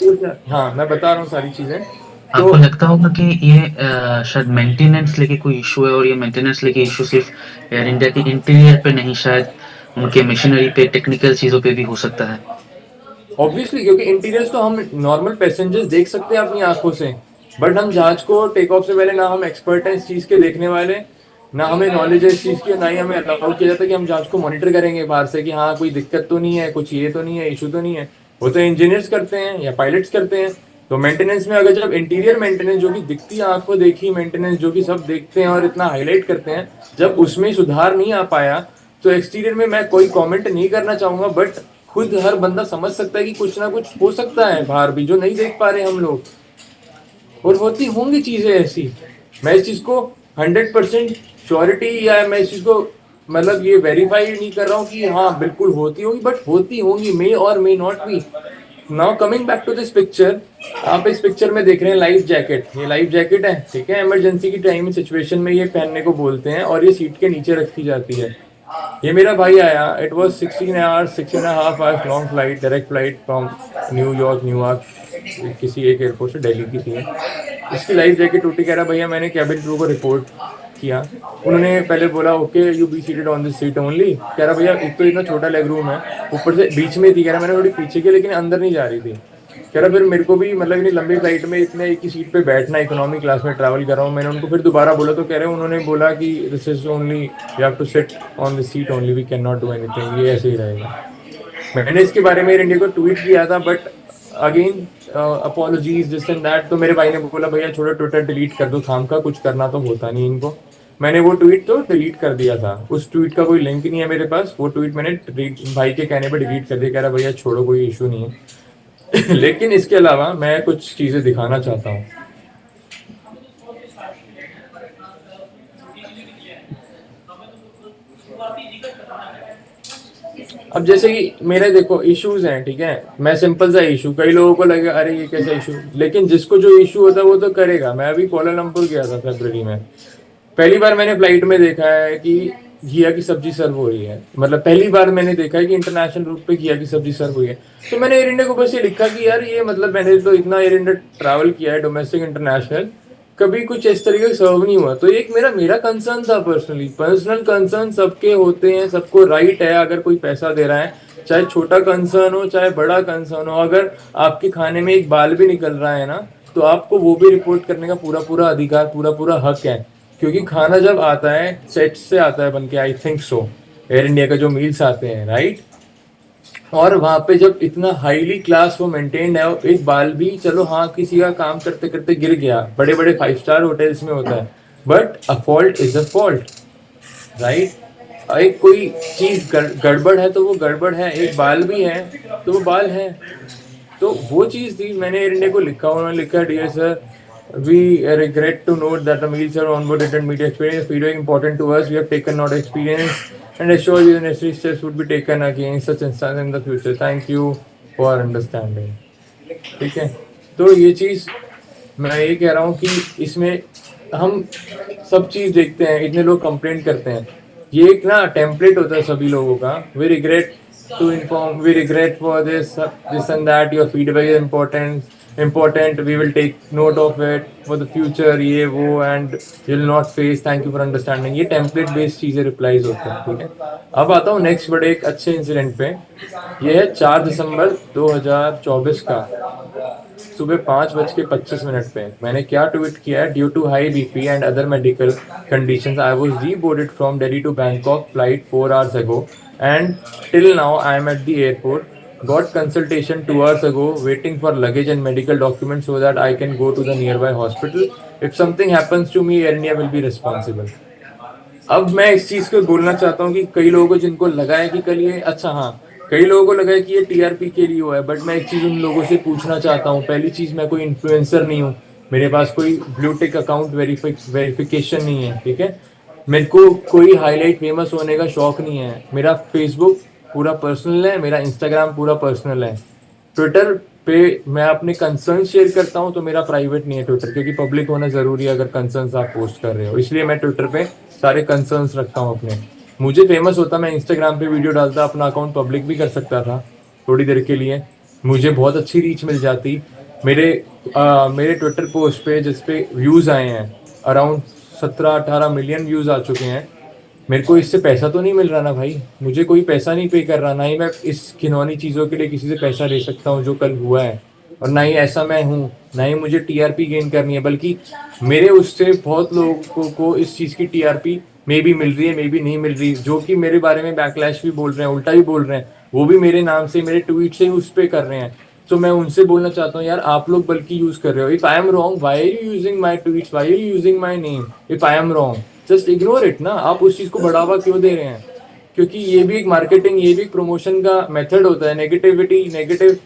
हाँ, मैं बता रहा हूँ सारी चीजें। तो आपको लगता होगा कि ये शायद मेंटेनेंस लेके कोई इश्यू है, और ये मेंटेनेंस लेके इश्यू सिर्फ एयर इंडिया के इंटीरियर पे नहीं, शायद उनके मशीनरी पे, टेक्निकल चीज़ों पे भी हो सकता है। ऑब्वियसली, क्योंकि इंटीरियर्स तो हम नॉर्मल पैसेंजर्स देख सकते हैं अपनी आंखों से, बट हम जहाज को टेक ऑफ से पहले ना हम एक्सपर्ट हैं इस चीज के देखने वाले, ना हमें नॉलेज है इस चीज की, ना ही हमें अलाउ किया जाता है कि हम जहाज को मॉनिटर करेंगे बाहर से कि हाँ कोई दिक्कत तो नहीं है, कुछ ये तो नहीं है, इशू तो नहीं है। वो तो इंजीनियर्स करते हैं या पायलट्स करते हैं। तो मेंटेनेंस में अगर, जब इंटीरियर मेंटेनेंस जो कि दिखती है आंखों देखी मेंटेनेंस जो कि सब देखते हैं और इतना हाईलाइट करते हैं, जब उसमें सुधार नहीं आ पाया, तो एक्सटीरियर में मैं कोई कमेंट नहीं करना चाहूंगा, बट खुद हर बंदा समझ सकता है कि कुछ ना कुछ हो सकता है बाहर भी जो नहीं देख पा रहे हम लोग, और होती होंगी चीजें ऐसी। मैं इस चीज को 100% श्योरिटी, या मैं इस चीज को मतलब ये वेरीफाई नहीं कर रहा हूँ कि हाँ बिल्कुल होती होंगी, बट होती होंगी, मे और may not be. Now coming back to this picture, आप इस पिक्चर में देख रहे हैं लाइफ जैकेट। ये लाइफ जैकेट है, ठीक है। इमरजेंसी की टाइम सिचुएशन में ये पहनने को बोलते हैं, और ये सीट के नीचे रखी जाती है। ये मेरा भाई आया, it was 16.5 hours long flight, direct flight from New York, किसी एक एयरपोर्ट से दिल्ली की थी। इसकी लाइफ जैकेट टूटी। कह रहा भैया मैंने कैबिन क्रू को रिपोर्ट किया। उन्होंने पहले बोला okay you be seated on this seat only. कह रहा भैया एक तो इतना छोटा लेग रूम है, ऊपर से बीच में थी। कह रहा मैंने थोड़ी पीछे की, लेकिन अंदर नहीं जा रही थी। कह रहा फिर मेरे को भी मतलब इतनी लंबी फ्लाइट में इतने एक ही सीट पे बैठना, इकोनॉमी क्लास में ट्रैवल कर रहा हूँ। मैंने उनको फिर दोबारा बोला, तो कह रहे उन्होंने बोला कि this is only, you have to sit on this seat only, we can not do anything, ये ऐसे ही रहेगा। मैंने इसके बारे में एयर इंडिया को ट्वीट किया था, but again apologies this and that. तो मेरे भाई ने बोला भैया छोड़ो, ट्विटर डिलीट कर दो, खाम का कुछ करना तो होता नहीं इनको। मैंने वो ट्वीट तो डिलीट कर दिया था। उस ट्वीट का कोई लिंक नहीं है मेरे पास। वो ट्वीट मैंने भाई के कहने पर डिलीट कर दिया। कह रहा भैया छोड़ो, कोई इशू नहीं है। लेकिन इसके अलावा मैं कुछ चीजें दिखाना चाहता हूँ। अब जैसे कि मेरे देखो इश्यूज हैं, ठीक है। मैं सिंपल सा इशू, कई लोगों को लगेगा अरे ये कैसा इशू, लेकिन जिसको जो इशू होता है वो तो करेगा। मैं अभी कोलालमपुर गया था फरवरी में। पहली बार मैंने फ्लाइट में देखा है कि घिया की सब्जी सर्व हो रही है। मतलब पहली बार मैंने देखा है कि इंटरनेशनल रूट पे घिया की सब्जी सर्व हुई है। तो मैंने एयर इंडिया को बस ये लिखा कि यार ये मतलब मैंने तो इतना एयर इंडिया ट्रैवल किया है, डोमेस्टिक इंटरनेशनल, कभी कुछ इस तरीके से सर्व नहीं हुआ। तो एक मेरा कंसर्न था, पर्सनल कंसर्न सबके होते हैं, सबको राइट है। अगर कोई पैसा दे रहा है चाहे छोटा कंसर्न हो चाहे बड़ा कंसर्न हो, अगर आपके खाने में एक बाल भी निकल रहा है ना, तो आपको वो भी रिपोर्ट करने का पूरा पूरा अधिकार, पूरा पूरा हक है। क्योंकि खाना जब आता है सेट से आता है बन के, I think so, air India का जो मील्स आते हैं, राइट, और वहां पे जब इतना हाईली क्लास वो मेंटेन्ड है, और एक बाल भी चलो हाँ किसी का काम करते करते गिर गया, बड़े बड़े 5 स्टार होटल्स में होता है, but a fault is a fault, right. एक कोई चीज गड़बड़ है तो वो गड़बड़ है, एक बाल भी है तो वो बाल है। तो वो चीज थी, मैंने एयर इंडिया को लिखा, उन्होंने लिखा, dear sir, we regret to note that the meals are onboard and media experience feedback important to us. We have taken note of experience and assure you the necessary steps would be taken against such instance in the future. Thank you for understanding. ठीक है, तो ये चीज मैं ये कह रहा हूँ कि इसमें हम सब चीज देखते हैं, इतने लोग कंप्लेंट करते हैं, ये एक ना टेम्पलेट होता है सभी लोगों का। We regret to inform, we regret for this and that, your feedback is important, we will take note of it for the future, ये वो, and you will not face, thank you for understanding। ये टेम्पलेट बेस्ड चीजें रिप्लाईज होते हैं, ठीक है। अब आता हूँ नेक्स्ट बड़े एक अच्छे इंसिडेंट पे। ये है 4 दिसंबर 2024 का सुबह 5:25 पे। मैंने क्या ट्वीट किया है, due to high BP and other medical conditions I was reboarded from Delhi to Bangkok flight 4 hours ago and till now I am at the airport, got consultation 2 hours ago, waiting for luggage and medical documents so that I can go to the nearby hospital. If something happens to me, Air India will be responsible। अब मैं इस चीज को बोलना चाहता हूँ कि कई लोगों को जिनको लगा है कि कल ये, अच्छा हाँ, कई लोगों को लगा है कि ये टीआरपी के लिए हुआ है, बट मैं एक चीज उन लोगों से पूछना चाहता हूँ। पहली चीज, मैं कोई इन्फ्लुएंसर नहीं हूँ, मेरे पास कोई ब्लूटिक अकाउंट वेरिफिकेशन नहीं है, ठीक है। मेरे को कोई हाईलाइट फेमस होने का शौक नहीं है। मेरा फेसबुक पूरा पर्सनल है, मेरा इंस्टाग्राम पूरा पर्सनल है। ट्विटर पे मैं अपने कंसर्न शेयर करता हूँ, तो मेरा प्राइवेट नहीं है ट्विटर, क्योंकि पब्लिक होना जरूरी है अगर कंसर्न्स आप पोस्ट कर रहे हो, इसलिए मैं ट्विटर पे सारे कंसर्न्स रखता हूँ अपने। मुझे फेमस होता, मैं इंस्टाग्राम पे वीडियो डालता, अपना अकाउंट पब्लिक भी कर सकता था थोड़ी देर के लिए, मुझे बहुत अच्छी रीच मिल जाती। मेरे ट्विटर पोस्ट पे जिसपे व्यूज आए हैं, अराउंड 17-18 मिलियन व्यूज आ चुके हैं। मेरे को इससे पैसा तो नहीं मिल रहा ना भाई, मुझे कोई पैसा नहीं पे कर रहा, ना ही मैं इस घिनौनी चीज़ों के लिए किसी से पैसा ले सकता हूँ जो कल हुआ है, और ना ही ऐसा मैं हूँ, ना ही मुझे टीआरपी गेन करनी है, बल्कि मेरे उससे बहुत लोगों को इस चीज़ की टीआरपी मे भी मिल रही है, मे भी नहीं मिल रही, जो कि मेरे बारे में बैकलैश भी बोल रहे हैं, उल्टा भी बोल रहे हैं, वो भी मेरे नाम से, मेरे ट्वीट से ही उस पर कर रहे हैं। तो मैं उनसे बोलना चाहता हूँ, यार आप लोग बल्कि यूज कर रहे हो, if I am wrong why are you using my tweets, why are you using my name, if I am wrong just ignore it ना। आप उस चीज को बढ़ावा क्यों दे रहे हैं? क्योंकि ये भी एक मार्केटिंग, ये भी एक प्रमोशन का मेथड होता है। नेगेटिव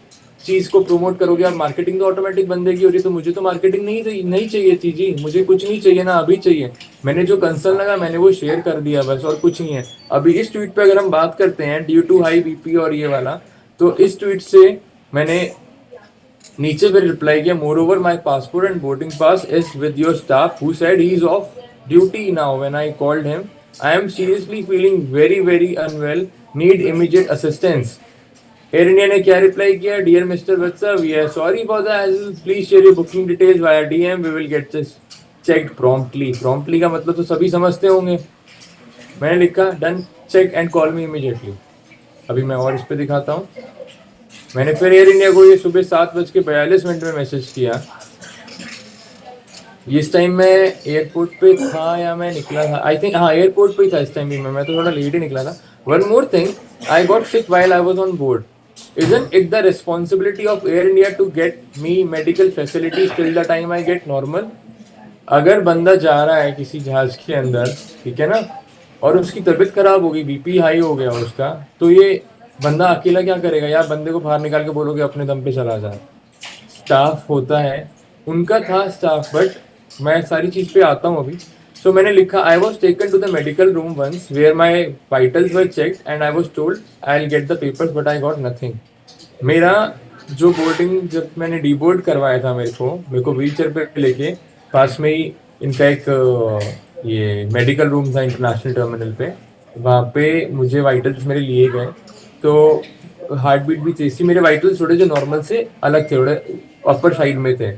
चीज को प्रमोट करोगे आप, मार्केटिंग तो ऑटोमेटिक बंदे की हो रही है। तो मुझे तो मार्केटिंग नहीं चाहिए थी जी, मुझे कुछ नहीं चाहिए ना, अभी चाहिए। मैंने जो कंसर्न लगा मैंने वो शेयर कर दिया बस, और कुछ नहीं है। अभी इस ट्वीट पे अगर हम बात करते हैं ड्यू टू हाई बीपी और ये वाला, तो इस ट्वीट से मैंने नीचे पे रिप्लाई किया, moreover my passport and boarding pass is with your staff who said he is off duty now. When I called him, I am seriously feeling very very unwell, need immediate assistance. Air India ने क्या रिप्लाई किया, dear mister Vatsa, we are sorry for the hassle, please share your booking details via DM, we will get this checked promptly. Promptly का मतलब तो सभी समझते होंगे। मैंने लिखा, done, check and call me immediately. अभी मैं और इस पे दिखाता हूँ। मैंने फिर एयर इंडिया को ये सुबह 7:42 में मैसेज किया। इस टाइम मैं एयरपोर्ट पे था या मैं निकला था, आई थिंक हाँ एयरपोर्ट पे ही था इस टाइम भी। मैं तो थोड़ा लेट ही निकला था। One more thing, I got sick while I was on board. Isn't it the responsibility of Air India to get me medical facilities till the time I get normal? अगर बंदा जा रहा है किसी जहाज के अंदर, ठीक है ना, और उसकी तबीयत खराब हो गई, बीपी हाई हो गया उसका, तो ये बंदा अकेला क्या करेगा यार? बंदे को बाहर निकाल के बोलोगे अपने दम पे चला जाए। स्टाफ होता है, उनका था स्टाफ, बट मैं सारी चीज पे आता हूँ अभी। सो मैंने लिखा, I was taken to the medical room once where my vitals were checked and I was told I will get the papers but I got nothing. मेरा जो बोर्डिंग, जब मैंने डीबोर्ड करवाया था, मेरे को व्हील चेयर पे लेके पास में ही इनका एक ये मेडिकल रूम था इंटरनेशनल टर्मिनल पे, वहाँ पे मुझे वाइटल्स मेरे लिए गए। तो हार्ट बीट भी तेज थी, मेरे वाइटल्स थोड़े जो नॉर्मल से अलग थे, थोड़े अपर साइड में थे,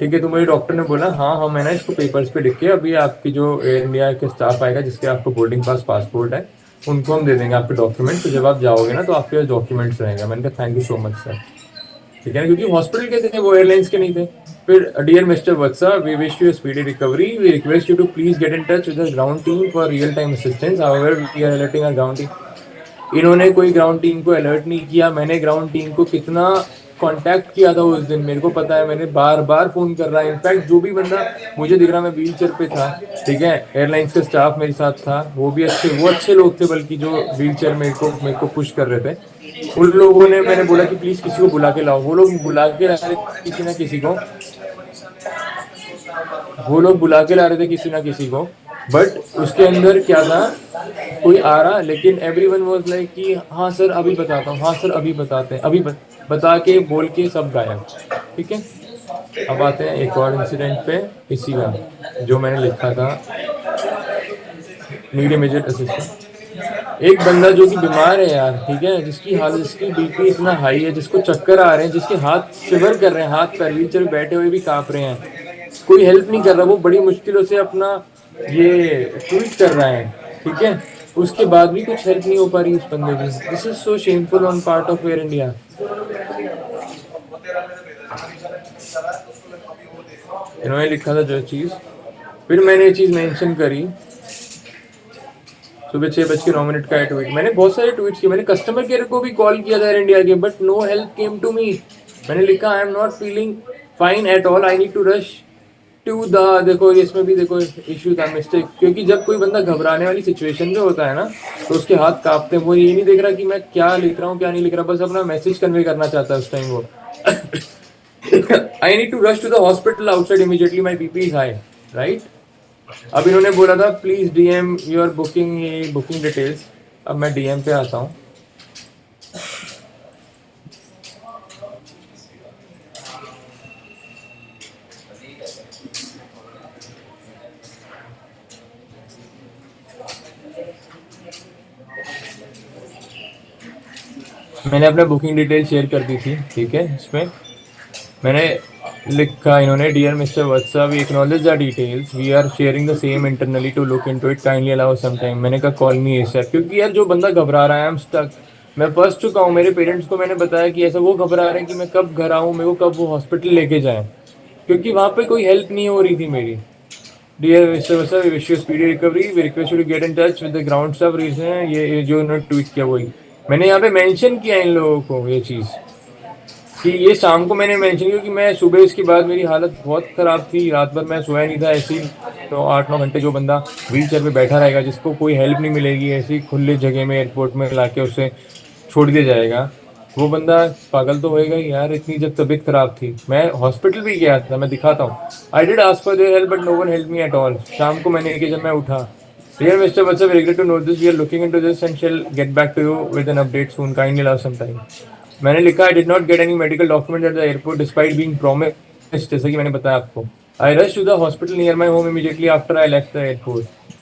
ठीक है। तो मुझे डॉक्टर ने बोला, हाँ मैं ना इसको पेपर्स पे लिख के, अभी आपकी जो एयर इंडिया के स्टाफ आएगा जिसके आपको बोर्डिंग पासपोर्ट है, उनको हम दे देंगे आपके डॉक्यूमेंट्स, तो जब आप जाओगे ना तो आपके पास डॉक्यूमेंट्स रहेंगे। मैंने कहा thank you so much sir. ठीक है ना, क्योंकि हॉस्पिटल के थे वो, एयरलाइंस के नहीं थे। फिर dear mister Vatsa, we wish you speedy recovery, we request you to please get in touch with the ground team for real time assistance, however we are alerting our ground team. इन्होंने कोई ग्राउंड टीम को अलर्ट नहीं किया। मैंने ग्राउंड टीम को कितना कांटेक्ट किया था उस दिन मेरे को पता है, मैंने बार बार फोन कर रहा है। इनफैक्ट जो भी बंदा मुझे दिख रहा, मैं व्हील चेयर पे था, ठीक है, एयरलाइंस का स्टाफ मेरे साथ था, वो भी वो अच्छे लोग थे बल्कि, जो व्हील चेयर मेरे को पुश कर रहे थे। उन लोगों ने, मैंने बोला कि प्लीज किसी को बुला के लाओ, वो लोग बुला के ला रहे थे किसी ना किसी को, वो लोग बुला के ला रहे थे किसी ना किसी को। बट उसके अंदर क्या था, कोई आ रहा, लेकिन एवरीवन वाज लाइक कि हाँ सर अभी बताता हूँ, हाँ सर अभी बताते हैं, अभी बता के बोल के सब गायब। ठीक है, अब आते हैं एक और इंसिडेंट पे इसी का, जो मैंने लिखा था, नीड इमीडिएट असिस्टेंस। एक बंदा जो कि बीमार है यार, ठीक है, जिसकी हालत, जिसकी बीपी इतना हाई है, जिसको चक्कर आ रहे हैं, जिसके हाथ शिवर कर रहे हैं, हाथ पैर व्हीलचेयर बैठे हुए भी कांप रहे हैं, कोई हेल्प नहीं कर रहा, वो बड़ी मुश्किलों से अपना ये ट्वीट कर रहा है, ठीक है, उसके बाद भी कुछ हेल्प नहीं हो पा रही उस बंदे की। This is so shameful on part of Air India. इन्होंने लिखा था जो चीज, फिर मैंने ये चीज मेंशन करी, सुबह 6:09 का ट्वीट। मैंने बहुत सारे ट्वीट किए, मैंने कस्टमर केयर को भी कॉल किया था एयर इंडिया के, but no help came to me. मैंने लिखा I am not feeling fine at all, I need to rush to the, देखो इसमें भी देखो इश्यू था, मिस्टेक, क्योंकि जब कोई बंदा घबराने वाली सिचुएशन में होता है ना, तो उसके हाथ कांपते हैं, वो ये नहीं देख रहा कि मैं क्या लिख रहा हूँ क्या नहीं लिख रहा, बस अपना मैसेज कन्वे करना चाहता है उस टाइम वो। I need to rush to the hospital outside immediately, my BP is high, right. अब इन्होंने बोला था please DM your booking details. अब मैं डीएम पे आता हूँ। मैंने अपना बुकिंग डिटेल शेयर कर दी थी, ठीक है, इसमें मैंने लिखा, इन्होंने dear mister Vatsa, we acknowledge the details, we are sharing the same internally to look into it, kindly allow some time. मैंने कहा कॉल मी एसएप, क्योंकि यार जो बंदा घबरा रहा है, आई एम स्टक, मैं फंस चुका हूँ। मेरे पेरेंट्स को मैंने बताया कि ऐसा, वो घबरा रहे हैं कि मैं कब घर आऊँ, मेरे को कब वो हॉस्पिटल लेके जाए, क्योंकि वहाँ पे कोई हेल्प नहीं हो रही थी मेरी। Dear mister Vatsa, we wish you speedy recovery, we request you to get in touch with the ground staff. Reason ये जो उन्होंने ट्वीट किया वही मैंने यहाँ पे मेंशन किया इन लोगों को, ये चीज़ कि ये शाम को मैंने मेंशन किया, कि मैं सुबह इसके बाद मेरी हालत बहुत ख़राब थी, रात भर मैं सोया नहीं था, ऐसी तो 8-9 घंटे जो बंदा व्हील चेयर पर बैठा रहेगा, जिसको कोई हेल्प नहीं मिलेगी, ऐसी खुले जगह में एयरपोर्ट में ला के उसे छोड़ दिया जाएगा, वो बंदा पागल तो होएगा ही यार। इतनी जब तबीयत ख़राब थी, मैं हॉस्पिटल भी गया था, मैं दिखाता हूँ, I did ask for their help but no one help me at all. शाम को मैंने कि जब मैं उठा, dear mister Vatsa, we regret to note this, we are looking into this and shall get back to you with an update soon, kindly allow some time. मैंने लिखा I did not get any medical document at the airport despite being promised, जैसे कि मैंने बताया आपको। I rush to the hospital near my home immediately after I left the airport.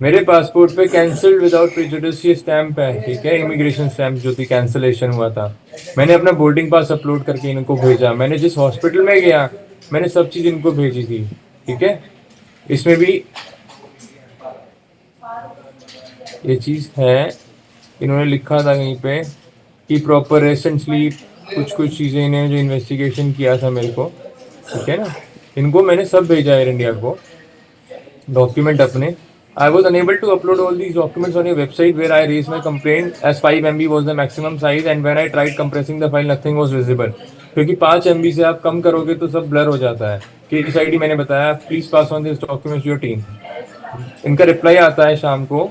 मेरे पासपोर्ट पे कैंसल्ड विदाउट प्रेजुडिस ये स्टैंप है, ठीक है, इमिग्रेशन स्टैंप जो थी, कैंसलेशन हुआ था। मैंने अपना बोर्डिंग पास अपलोड करके इनको भेजा। मैंने जिस हॉस्पिटल में गया, मैंने सब चीज़ इनको भेजी थी, ठीक है। इसमें भी ये चीज़ है, इन्होंने लिखा था कहीं पे कि प्रॉपर रेस्ट एंड स्लीप, कुछ चीज़ें इन्हें जो इन्वेस्टिगेशन किया था मेरे को, ठीक है ना, इनको मैंने सब भेजा एयर इंडिया को, डॉक्यूमेंट अपने। I was unable to upload all these documents on your website where I raised my complaint as 5 MB was the maximum size and when I tried compressing the file nothing was visible। क्योंकि 5 MB से आप कम करोगे तो सब ब्लर हो जाता है। केस आईडी मैंने बताया, please pass on this documents your team. इनका रिप्लाई आता है शाम को,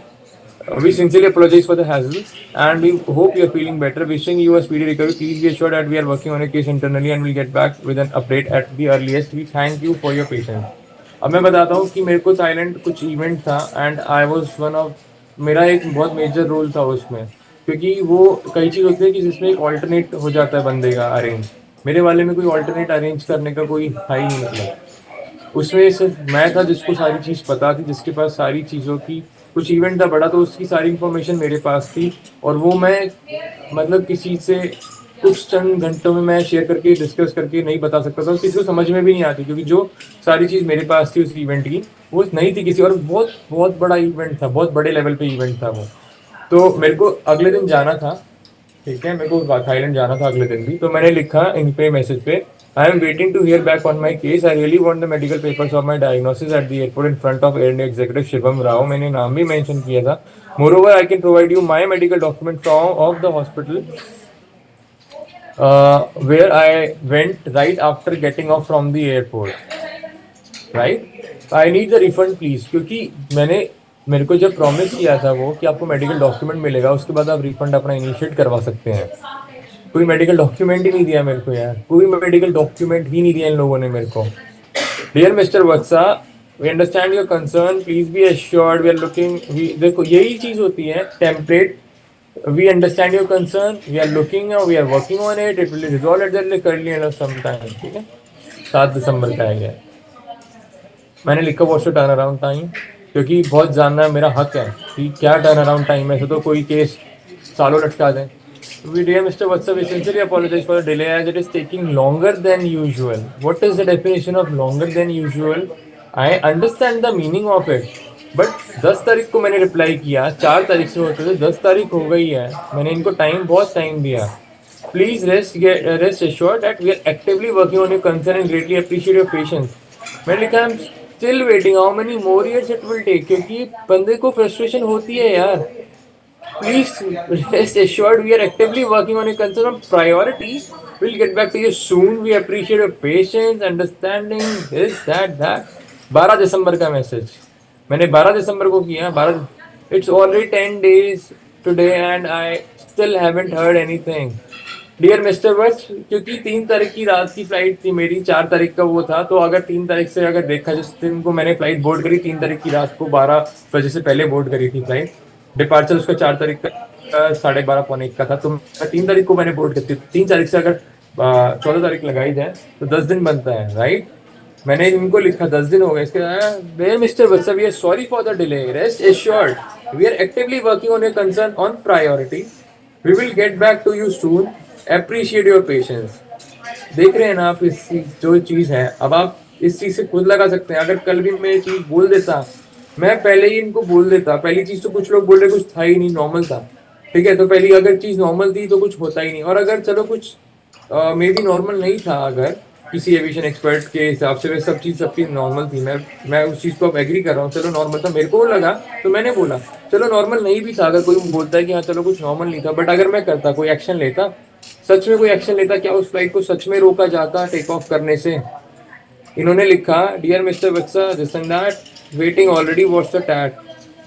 we sincerely apologize for the hassle and we hope you are feeling better, wishing you a speedy recovery, please be assured that we are working on a case internally and will get back with an update at the earliest, we thank you for your patience। अब मैं बताता हूँ कि मेरे को थाईलैंड कुछ इवेंट था and I was one of, मेरा एक बहुत मेजर रोल था उसमें, क्योंकि वो कई चीज़ होती है कि जिसमें एक ऑल्टरनेट हो जाता है बंदे का अरेंज, मेरे वाले में कोई ऑल्टरनेट अरेंज करने का कोई था ही नहीं, मतलब उसमें सिर्फ मैं था जिसको सारी चीज़ पता थी, जिसके पास सारी चीज़ों की, कुछ इवेंट था बड़ा तो उसकी सारी इन्फॉर्मेशन मेरे पास थी और वो मैं मतलब किसी से कुछ चंद घंटों में मैं शेयर करके डिस्कस करके नहीं बता सकता था, किसी को समझ में भी नहीं आती, क्योंकि जो सारी चीज़ मेरे पास थी उस इवेंट की वो नहीं थी किसी और। बहुत बहुत बड़ा इवेंट था, बहुत बड़े लेवल पे इवेंट था वो। तो मेरे को अगले दिन जाना था, ठीक है, मेरे को थाईलैंड जाना था अगले दिन भी, तो मैंने लिखा इन पे मैसेज पे, I am waiting to hear back on my case, I really want the medical papers of my diagnosis at the airport in front of Air India executive Shivam Rao, मैंने नाम भी मेंशन किया था। Moreover I can provide you my medical document from of the hospital where I went right after getting off from the airport, right? I need the refund please, क्योंकि मेरे को जब प्रॉमिस किया था वो कि आपको मेडिकल डॉक्यूमेंट मिलेगा, उसके बाद आप रिफंड अपना इनिशिएट करवा सकते हैं। कोई मेडिकल डॉक्यूमेंट ही नहीं दिया मेरे को यार, कोई मेडिकल डॉक्यूमेंट ही नहीं दिया इन लोगों ने मेरे को। Dear mister Vatsa, we understand your concern, please be assured we are looking, देखो यही चीज होती है template, we understand your concern, we are looking we are working on it, it will be resolved at the early end of some time, ठीक है। 7 दिसंबर का है, मैंने लिखा what's the turn around time, क्योंकि बहुत जानना मेरा हक है कि क्या टर्न अराउंड टाइम है, ऐसे तो कोई केस सालों लटका दें। We dear Mr. Vatsa, we sincerely apologize for the delay as it is taking longer than usual. What is the definition of longer than usual? I understand the meaning of it. But 10 तारीख को मैंने रिप्लाई किया, 4 तारीख से होते थे, 10 तारीख हो गई है, मैंने इनको बहुत टाइम दिया। Please rest assured that we are actively working on your concern and greatly appreciate your patience. मैंने लिखा I am still waiting, how many more years it will take, क्योंकि बंदे को फ्रस्ट्रेशन होती है यार। Please rest assured we are actively working on a concern of priority. We'll get back to you soon. We appreciate your patience, understanding, this, that. 12 दिसंबर का मैसेज मैंने 12 दिसंबर को किया। 12 it's already 10 days today and I still haven't heard anything. Dear mister Vats, क्योंकि 3 तारीख की रात की फ्लाइट थी मेरी, 4 तारीख का वो था, तो अगर 3 तारीख से अगर देखा, जिस दिन को मैंने फ्लाइट बोर्ड करी 3 तारीख की रात को 12 बजे से पहले बोर्ड करी थी फ्लाइट, डिपार्चर उसका 4 तारीख का 12:30 पौने 1 का था, तो 3 तारीख को मैंने बोर्ड करती, 3 तारीख से अगर 14 तारीख लगाई जाए तो 10 दिन बनता है, राइट। मैंने इनको लिखा 10 दिन हो गए इसके। Mister Vatsa, we are sorry for the delay, rest assured we are actively working on your concern on priority, we will get back to you soon, appreciate your patience. देख रहे हैं ना आप, इस जो चीज है, अब आप इस चीज से खुद लगा सकते हैं। अगर कल भी मैं ये चीज बोल देता, मैं पहले ही इनको बोल देता, पहली चीज तो कुछ लोग बोल रहे कुछ था ही नहीं, नॉर्मल था, ठीक है, तो पहली अगर चीज नॉर्मल थी तो कुछ होता ही नहीं, और अगर चलो कुछ मे बी नॉर्मल नहीं था, अगर किसी एविएशन एक्सपर्ट के हिसाब से वे सब चीज सबकी नॉर्मल थी, मैं उस चीज को अब एग्री कर रहा हूँ, चलो नॉर्मल था, मेरे को लगा तो मैंने बोला, चलो नॉर्मल नहीं भी था, अगर कोई बोलता है कि हाँ चलो कुछ नॉर्मल नहीं था, बट अगर मैं करता, कोई एक्शन लेता, सच में कोई एक्शन लेता, क्या उस फ्लाइट को सच में रोका जाता टेक ऑफ करने से? इन्होंने लिखा, dear mister Vatsa, this and that, waiting already, what's the TAT,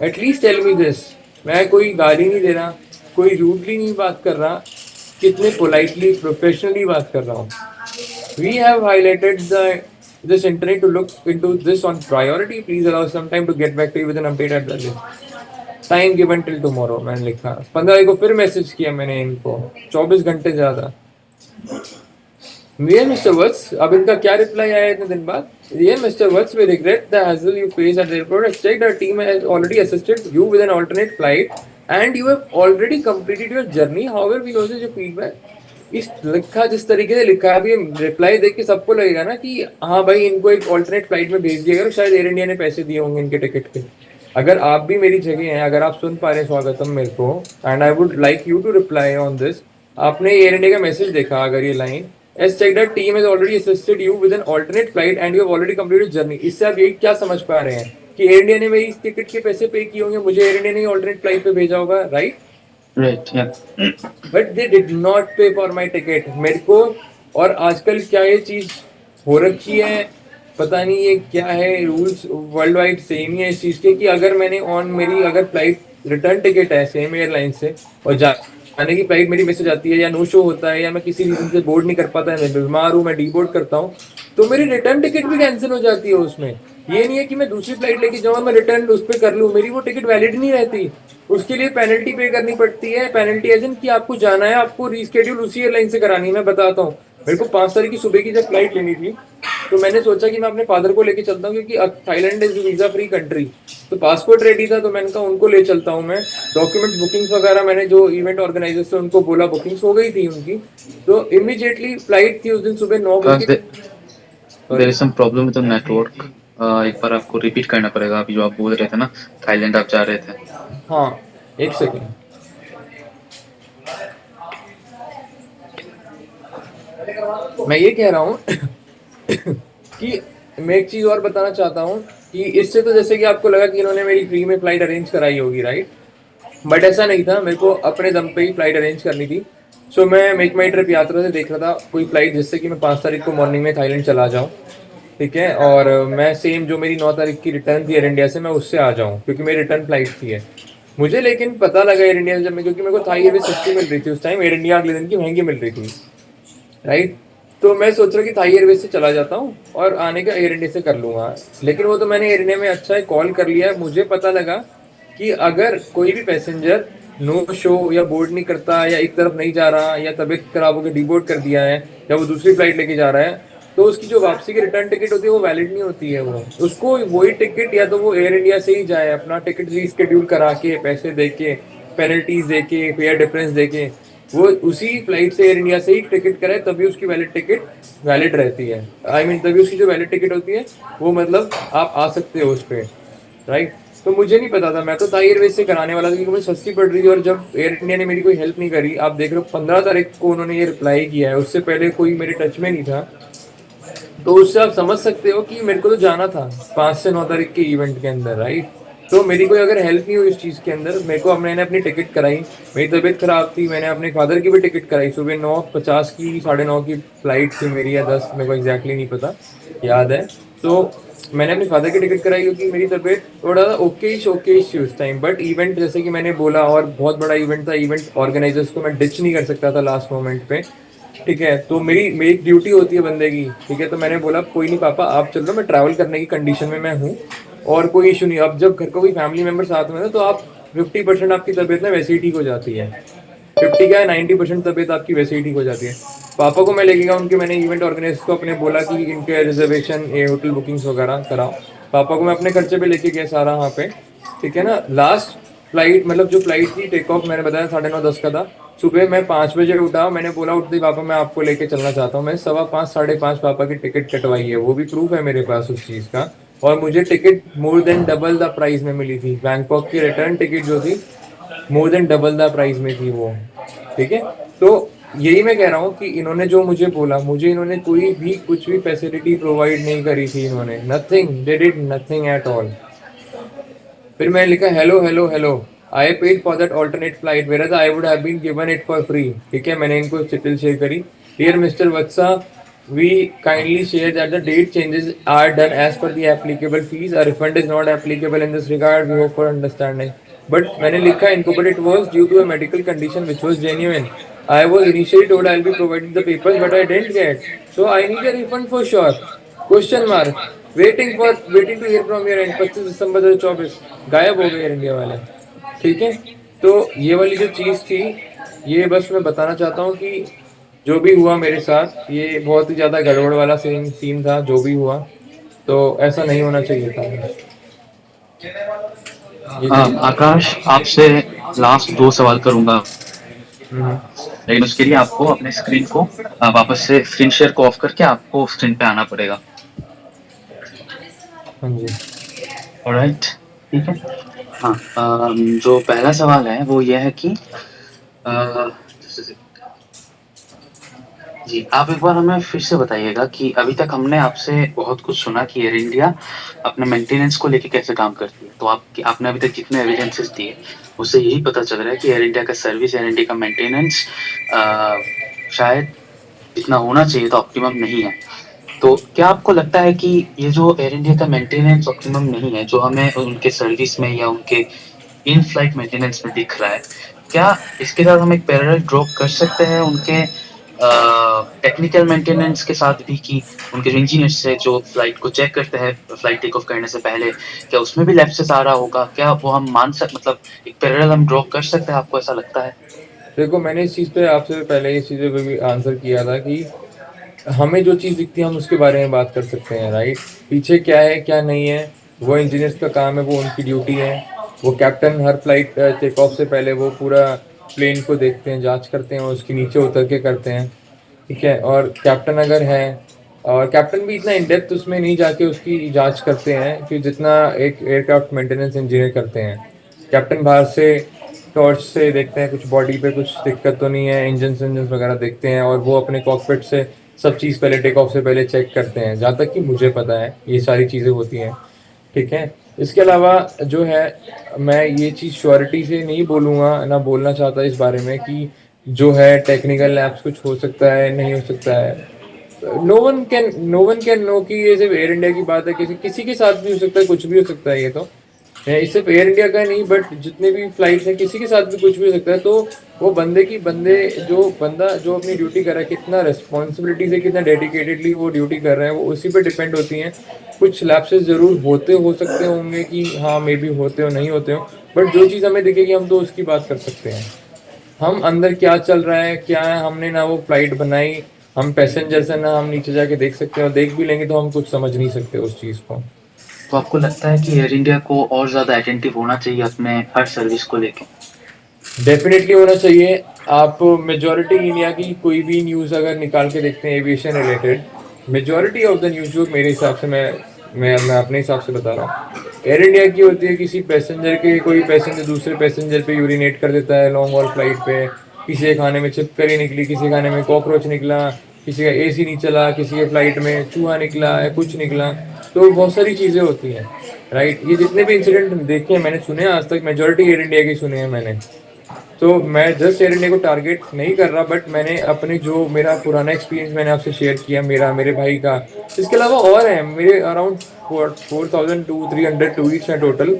at least tell me this. मैं कोई गाली नहीं दे रहा, कोई रूडली नहीं बात कर रहा, कितने पोलाइटली प्रोफेशनली बात कर रहा हूँ। We have highlighted this internet to look into this on priority, please allow some time to get back to you with an update at the list, time given till tomorrow। मैंने लिखा 15 को फिर मैसेज किया मैंने इनको, 24 घंटे ज्यादा। Dear Mr. Watts, अब इनका क्या रिप्लाई आया इतने दिन बाद? Dear Mr. Watts, we regret the hassle you face at the airport. As checked, our team has already assisted you with an alternate flight, and you have already completed your journey. However, we also your feedback. इस लिखा जिस तरीके से लिखा है, अभी रिप्लाई देख के सबको लगेगा ना कि हाँ भाई इनको एक ऑल्टरनेट फ्लाइट में भेज दिया, अगर शायद एयर इंडिया ने पैसे दिए होंगे इनके टिकट के। अगर आप भी मेरी जगह हैं, अगर आप सुन पा रहे हैं स्वागतम मेरे को, and I would like you to reply on this, आपने एयर इंडिया का मैसेज देखा अगर ये line, as check that team has already assisted you with an alternate flight and you have already completed journey. इससे आप यही क्या समझ पा रहे हैं कि एयर इंडिया ने मेरी इस टिकट के पैसे पे किए होंगे, मुझे एयर इंडिया ने ऑल्टरनेट फ्लाइट पे भेजा होगा, राइट? राइट, या बट दे डिड नॉट पे फॉर माई टिकट मेरे को। और आजकल क्या ये चीज हो रखी है, पता नहीं ये क्या है, रूल्स वर्ल्ड वाइड सेम ही है इस चीज के, कि अगर मैंने मेरी अगर फ्लाइट रिटर्न टिकट है सेम एयरलाइन से, और जाने की फ्लाइट मेरी मिस हो जाती है, या नो शो होता है, या मैं किसी रीजन से बोर्ड नहीं कर पाता, मैं बीमार हूँ, मैं डी बोर्ड करता हूँ, तो मेरी रिटर्न टिकट भी कैंसिल हो जाती है उसमें। ये नहीं है कि मैं दूसरी फ्लाइट लेके जाऊँ, मैं रिटर्न उस पर कर लूँ, मेरी वो टिकट वैलिड नहीं रहती, उसके लिए पेनल्टी पे करनी पड़ती है। पेनल्टी एजेंट की आपको जाना है, आपको रीस्केड्यूल उसी एयरलाइन से करानी है। मैं बताता हूँ, मेरे को 5 तारीख की सुबह की जब फ्लाइट लेनी थी, तो मैंने सोचा कि मैं अपने फादर को लेके चलता हूँ, क्योंकि Thailand is visa free country, तो पासपोर्ट रेडी था, तो मैंने कहा उनको ले चलता हूँ मैं। डॉक्यूमेंट्स बुकिंग्स वगैरह मैंने जो इवेंट ऑर्गेनाइजर से उनको बोला, बुकिंग्स हो गई थी उनकी, तो इमीडिएटली फ्लाइट थी उस दिन सुबह 9 बजे। There is some problem with the network, एक बार आपको रिपीट करना पड़ेगा अभी जो आप बोल रहे थे ना, थाईलैंड आप जा रहे थे। हाँ, एक सेकेंड। मैं ये कह रहा हूँ कि मैं एक चीज और बताना चाहता हूँ कि इससे तो जैसे कि आपको लगा कि इन्होंने मेरी फ्री में फ्लाइट अरेंज कराई होगी, राइट? बट ऐसा नहीं था, मेरे को अपने दम पे ही फ्लाइट अरेंज करनी थी। सो मैं मेक माई ट्रिप यात्रा से देख रहा था कोई फ्लाइट जिससे कि मैं 5 तारीख को मॉर्निंग में थाईलैंड चला जाऊँ, ठीक है, और मैं सेम जो मेरी 9 तारीख की रिटर्न थी एयर इंडिया से, मैं उससे आ जाऊँ क्योंकि मेरी रिटर्न फ्लाइट थी है। मुझे लेकिन पता लगा एयर इंडिया से जब मैं, क्योंकि मेरे को थाई एयरवेज सस्ती मिल रही थी उस टाइम, एयर इंडिया अगले दिन की महंगी मिल रही थी, राइट? तो मैं सोच रहा कि थाई एयरवेज से चला जाता हूँ और आने का एयर इंडिया से कर लूंगा। लेकिन वो तो मैंने एयर इंडिया में अच्छा है कॉल कर लिया है। मुझे पता लगा कि अगर कोई भी पैसेंजर नो शो या बोर्ड नहीं करता या एक तरफ नहीं जा रहा या तबीयत खराब होकर डीबोर्ड कर दिया है या वो दूसरी फ्लाइट लेके जा रहा है, तो उसकी जो वापसी की रिटर्न टिकट होती है वो वैलिड नहीं होती है। वो उसको वही टिकट, या तो वो एयर इंडिया से ही जाए अपना टिकट रीस्केड्यूल करा के, पैसे दे के, पेनल्टीज दे के, फेयर डिफरेंस दे के, वो उसी फ्लाइट से एयर इंडिया से ही टिकट कराए, तभी उसकी वैलिड टिकट वैलिड रहती है। आई मीन तभी उसकी जो वैलिड टिकट होती है वो मतलब आप आ सकते हो उस पर, राइट? तो मुझे नहीं पता था, मैं तो थाई एयरवेज से कराने वाला था क्योंकि मुझे सस्ती पड़ रही थी। और जब एयर इंडिया ने मेरी कोई हेल्प नहीं करी, आप देख रहे हो 15 तारीख को उन्होंने ये रिप्लाई किया है, उससे पहले कोई मेरे टच में नहीं था। तो उससे आप समझ सकते हो कि मेरे को तो जाना था 5 से 9 तारीख के इवेंट के अंदर, राइट? तो मेरी कोई अगर हेल्प नहीं हुई इस चीज़ के अंदर, मेरे को मैंने अपनी टिकट कराई, मेरी तबीयत खराब थी, मैंने अपने फादर की भी टिकट कराई, सुबह 9:50 की, 9:30 की फ्लाइट थी मेरी, या 10, मेरे को एग्जैक्टली नहीं पता, याद है। तो मैंने अपने फादर की टिकट कराई क्योंकि मेरी तबीयत थोड़ा सा ओकेश थी उस टाइम। बट इवेंट जैसे कि मैंने बोला, और बहुत बड़ा इवेंट था, इवेंट ऑर्गेनाइजर्स को मैं डिच नहीं कर सकता था लास्ट मोमेंट पे, ठीक है? तो मेरी मेरी ड्यूटी होती है बंदे की, ठीक है? तो मैंने बोला कोई नहीं पापा आप चल लो, मैं ट्रैवल करने की कंडीशन में मैं हूँ और कोई इशू नहीं। अब जब घर को कोई फैमिली मेंबर साथ में है तो आप 50% आपकी तबीयत ना वैसे ही ठीक हो जाती है। 50 क्या है, 90% तबीयत आपकी वैसे ही ठीक हो जाती है। पापा को मैं लेके गया उनके, मैंने इवेंट ऑर्गेनाइजर को अपने बोला कि इनके रिजर्वेशन, ये होटल बुकिंग्स वगैरह कराओ। पापा को मैं अपने खर्चे पे लेके गया सारा वहाँ पे, ठीक है ना? लास्ट फ्लाइट, मतलब जो फ्लाइट थी टेक ऑफ, मैंने बताया 9:30-10 का था। सुबह मैं 5 बजे उठा, मैंने बोला उठते ही पापा मैं आपको लेके चलना चाहता हूँ। मैं 5:15 5:30 पापा की टिकट कटवाई है, वो भी प्रूफ है मेरे पास उस चीज़ का। और मुझे ticket more than double the price में मिली थी। बैंकॉक की रिटर्न टिकट जो थी more than double the price में थी वो, ठीक है? तो यही मैं कह रहा हूँ कि इन्होंने जो मुझे बोला, मुझे इन्होंने कोई भी कुछ भी फैसिलिटी प्रोवाइड नहीं करी थी इन्होंने, nothing, they did nothing at all. फिर मैंने लिखा hello hello hello, I paid for that alternate flight where I would have been given it for free, ठीक है? मैंने इनको चिट्ठी शेयर करी, dear mister Vatsa, we kindly share that the date changes are done as per the applicable fees, a refund is not applicable in this regard, we hope for understanding. But मैंने लिखा इनको, but it was due to a medical condition which was genuine. I was initially told I'll be provided the papers, but I didn't get. So I need a refund for sure. Question mark, waiting to hear from your end. 25 दिसंबर 2024 गायब हो गए एयर इंडिया वाले, ठीक है? तो ये वाली जो चीज़ थी, ये बस मैं बताना चाहता हूँ कि जो भी हुआ मेरे साथ, ये बहुत ही ज़्यादा गड़बड़ वाला सीन था जो भी हुआ, तो ऐसा नहीं होना चाहिए था। ये चीज़। आकाश, आपसे लास्ट 2 सवाल करूँगा, हम्म, लेकिन उसके लिए आपको अपने स्क्रीन को वापस से स्क्रीन शेयर को ऑफ करके आपको स्क्रीन पे आना पड़ेगा। हाँ जी। ऑलराइट, ठीक है? हाँ, जो पहला सवाल है वो ये है कि जी, आप एक बार हमें फिर से बताइएगा कि अभी तक हमने आपसे बहुत कुछ सुना कि एयर इंडिया अपने मेंटेनेंस को लेके कैसे काम करती है। तो आपने अभी तक जितने एविडेंसेस दिए, उससे यही पता चल रहा है कि एयर इंडिया का सर्विस, एयर इंडिया का मेंटेनेंस शायद जितना होना चाहिए तो ऑप्टिमम नहीं है। तो क्या आपको लगता है कि ये जो एयर इंडिया का मेंटेनेंस ऑप्टिमम नहीं है, जो हमें उनके सर्विस में या उनके इन फ्लाइट मेंटेनेंस में दिख रहा है, क्या इसके साथ हम एक पैरेलल ड्रॉ कर सकते हैं उनके टेक्निकल मेंटेनेंस के साथ भी, कि उनके जो इंजीनियर्स है जो फ्लाइट को चेक करते हैं फ्लाइट टेक ऑफ करने से पहले, क्या उसमें भी लैप्सेस आ रहा होगा? क्या वो हम मतलब एक पैरेलल हम ड्रॉ कर सकते हैं? आपको ऐसा लगता है? देखो, मैंने इस चीज़ पे आपसे पहले इस चीज़ पे भी आंसर किया था कि हमें जो चीज़ दिखती है हम उसके बारे में बात कर सकते हैं, राइट? पीछे क्या है क्या नहीं है, वो इंजीनियर्स का काम है, वो उनकी ड्यूटी है। वो कैप्टन हर फ्लाइट टेक ऑफ से पहले वो पूरा प्लेन को देखते हैं, जांच करते हैं, उसके नीचे उतर के करते हैं, ठीक है? और कैप्टन अगर है, और कैप्टन भी इतना इन डेप्थ उसमें नहीं जाके उसकी जांच करते हैं कि जितना एक एयरक्राफ्ट मेंटेनेंस इंजीनियर करते हैं। कैप्टन बाहर से टॉर्च से देखते हैं कुछ बॉडी पे कुछ दिक्कत तो नहीं है, इंजन वगैरह देखते हैं, और वो अपने कॉकपिट से सब चीज़ पहले टेक ऑफ से पहले चेक करते हैं, जहाँ तक कि मुझे पता है ये सारी चीज़ें होती हैं। ठीक है। इसके अलावा जो है, मैं ये चीज़ श्योरिटी से नहीं बोलूँगा, ना बोलना चाहता इस बारे में कि जो है टेक्निकल लैब्स कुछ हो सकता है नहीं हो सकता है। नो वन कैन नो कि ये सिर्फ एयर इंडिया की बात है, किसी किसी के साथ भी हो सकता है, कुछ भी हो सकता है। ये तो ये सिर्फ एयर इंडिया का नहीं, बट जितने भी फ्लाइट्स हैं किसी के साथ भी कुछ भी हो सकता है। तो वो बंदा जो अपनी ड्यूटी कर रहा है, कितना रिस्पॉन्सिबिलिटी से, कितना डेडिकेटेडली वो ड्यूटी कर रहा है, वो उसी पे डिपेंड होती हैं। कुछ लैप्सेस ज़रूर होते हो सकते होंगे कि हाँ मे बी होते हो नहीं होते हो, बट जो चीज़ हमें दिखेगी हम तो उसकी बात कर सकते हैं। हम अंदर क्या चल रहा है क्या है, हमने ना वो फ्लाइट बनाई, हम पैसेंजर्स हैं ना, हम नीचे जाके देख सकते हैं, और देख भी लेंगे तो हम कुछ समझ नहीं सकते उस चीज़ को। तो आपको लगता है कि एयर इंडिया को और ज़्यादा अटेंटिव होना चाहिए अपने हर सर्विस को लेके? डेफिनेटली होना चाहिए। आप मेजॉरिटी इंडिया की कोई भी न्यूज़ अगर निकाल के देखते हैं aviation related, majority of the news जो मेरे हिसाब से, मैं अपने हिसाब से बता रहा हूँ, एयर इंडिया की होती है। किसी पैसेंजर के कोई पैसेंजर दूसरे पैसेंजर पे यूरिनेट कर देता है लॉन्ग हॉल फ्लाइट पे, किसी के खाने में छिपकली निकली, किसी के खाने में कॉकरोच निकला, किसी का एसी नहीं चला, किसी के फ्लाइट में चूहा निकला या कुछ निकला। तो बहुत सारी चीज़ें होती हैं, राइट। ये जितने भी इंसिडेंट देखे हैं मैंने, सुने हैं आज तक, मेजॉरिटी एयर इंडिया के सुने हैं मैंने। तो मैं जस्ट एयर इंडिया को टारगेट नहीं कर रहा, बट मैंने अपने जो मेरा पुराना एक्सपीरियंस मैंने आपसे शेयर किया, मेरे भाई का। इसके अलावा और हैं मेरे अराउंड 4,200-300 ट्वीट्स हैं टोटल,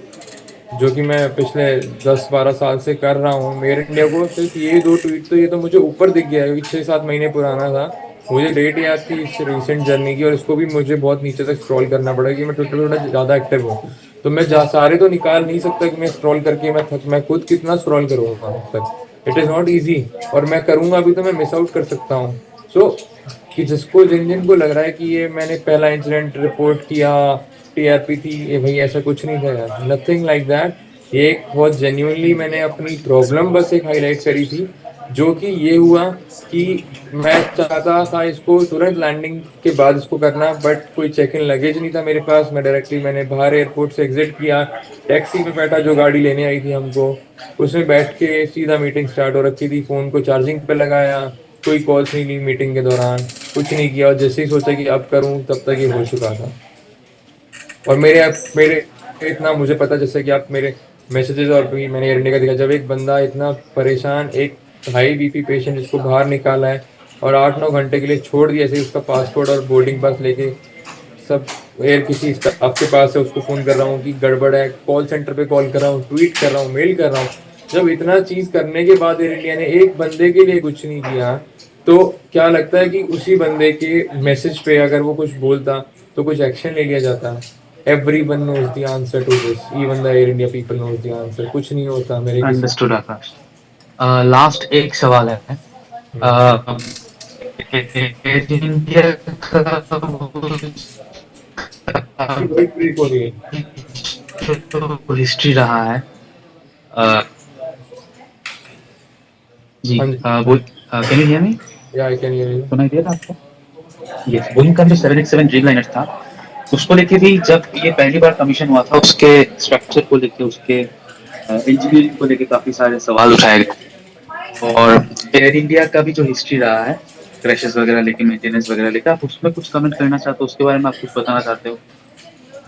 जो कि मैं पिछले 10-12 साल से कर रहा हूँ एयर इंडिया को। सिर्फ ये 2 ट्वीट तो, ये तो मुझे ऊपर दिख गया है, क्योंकि 6-7 महीने पुराना था। मुझे डेट याद थी इस रिसेंट जर्नी की, और इसको भी मुझे बहुत नीचे तक स्क्रॉल करना पड़ा कि मैं ट्विटर पर थोड़ा ज़्यादा एक्टिव हूँ। तो मैं सारे तो निकाल नहीं सकता कि मैं स्क्रॉल करके मैं खुद कितना स्क्रॉल करूँगा अब तक। इट इज़ नॉट ईजी, और मैं करूँगा अभी तो मैं मिस आउट कर सकता हूँ। सो कि जिन जिन को लग रहा है कि ये मैंने पहला इंसिडेंट रिपोर्ट किया, टीआरपी थी, ये भाई ऐसा कुछ नहीं था यार, नथिंग लाइक दैट। ये एक बहुत जेन्युइनली मैंने अपनी प्रॉब्लम बस एक हाईलाइट करी थी, जो कि ये हुआ कि मैं चाहता था इसको तुरंत लैंडिंग के बाद इसको करना, बट कोई चेक इन लगेज नहीं था मेरे पास। मैंने बाहर एयरपोर्ट से एग्जिट किया, टैक्सी में बैठा जो गाड़ी लेने आई थी हमको, उसमें बैठ के सीधा मीटिंग स्टार्ट हो रखी थी। फ़ोन को चार्जिंग पे लगाया, कोई कॉल्स नहीं ली मीटिंग के दौरान, कुछ नहीं किया, और जैसे ही सोचा कि अब करूं तब तक ये हो चुका था। और मेरे इतना मुझे पता, जैसे कि आप मेरे मैसेजेस और भी मैंने एयर इंडिया का देखा, जब एक बंदा इतना परेशान, एक हाई बीपी पेशेंट जिसको बाहर निकाला है और 8-9 घंटे के लिए छोड़ दिया, ऐसे ही उसका पासपोर्ट और बोर्डिंग पास लेके सब एयर किसी स्टाफ के पास है, उसको फ़ोन कर रहा हूँ कि गड़बड़ है, कॉल सेंटर पे कॉल कर रहा हूँ, ट्वीट कर रहा हूँ, मेल कर रहा हूँ। जब इतना चीज़ करने के बाद एयर इंडिया ने एक बंदे के लिए कुछ नहीं किया, तो क्या लगता है कि उसी बंदे के मैसेज पे अगर वो कुछ बोलता तो कुछ एक्शन ले लिया जाता? Everyone knows the answer to this, even the Air India people knows the answer. कुछ नहीं होता मेरे किसी। अंडरस्टूड आकाश। लास्ट एक सवाल है। एयर इंडिया का ब्रेक हो रही है। जो हिस्ट्री रहा है, अ, जी, हाँ जी। बोल, कैन यू हियर मी? या आई कैन हियर यू। सुनाई दे रहा है आपको? यस, बोइंग का जो 787 ड्रीमलाइनर था, उसको लेके भी जब ये पहली बार कमीशन हुआ था, उसके स्ट्रक्चर को लेके, उसके इंजीनियरिंग को लेके काफी सारे सवाल उठाए गए। और एयर इंडिया का भी जो हिस्ट्री रहा है, क्रैशेस वगैरह लेके, मेंटेनेंस वगैरह लेके, आप उसमें कुछ कमेंट करना चाहते हो? उसके बारे में आप कुछ बताना चाहते हो?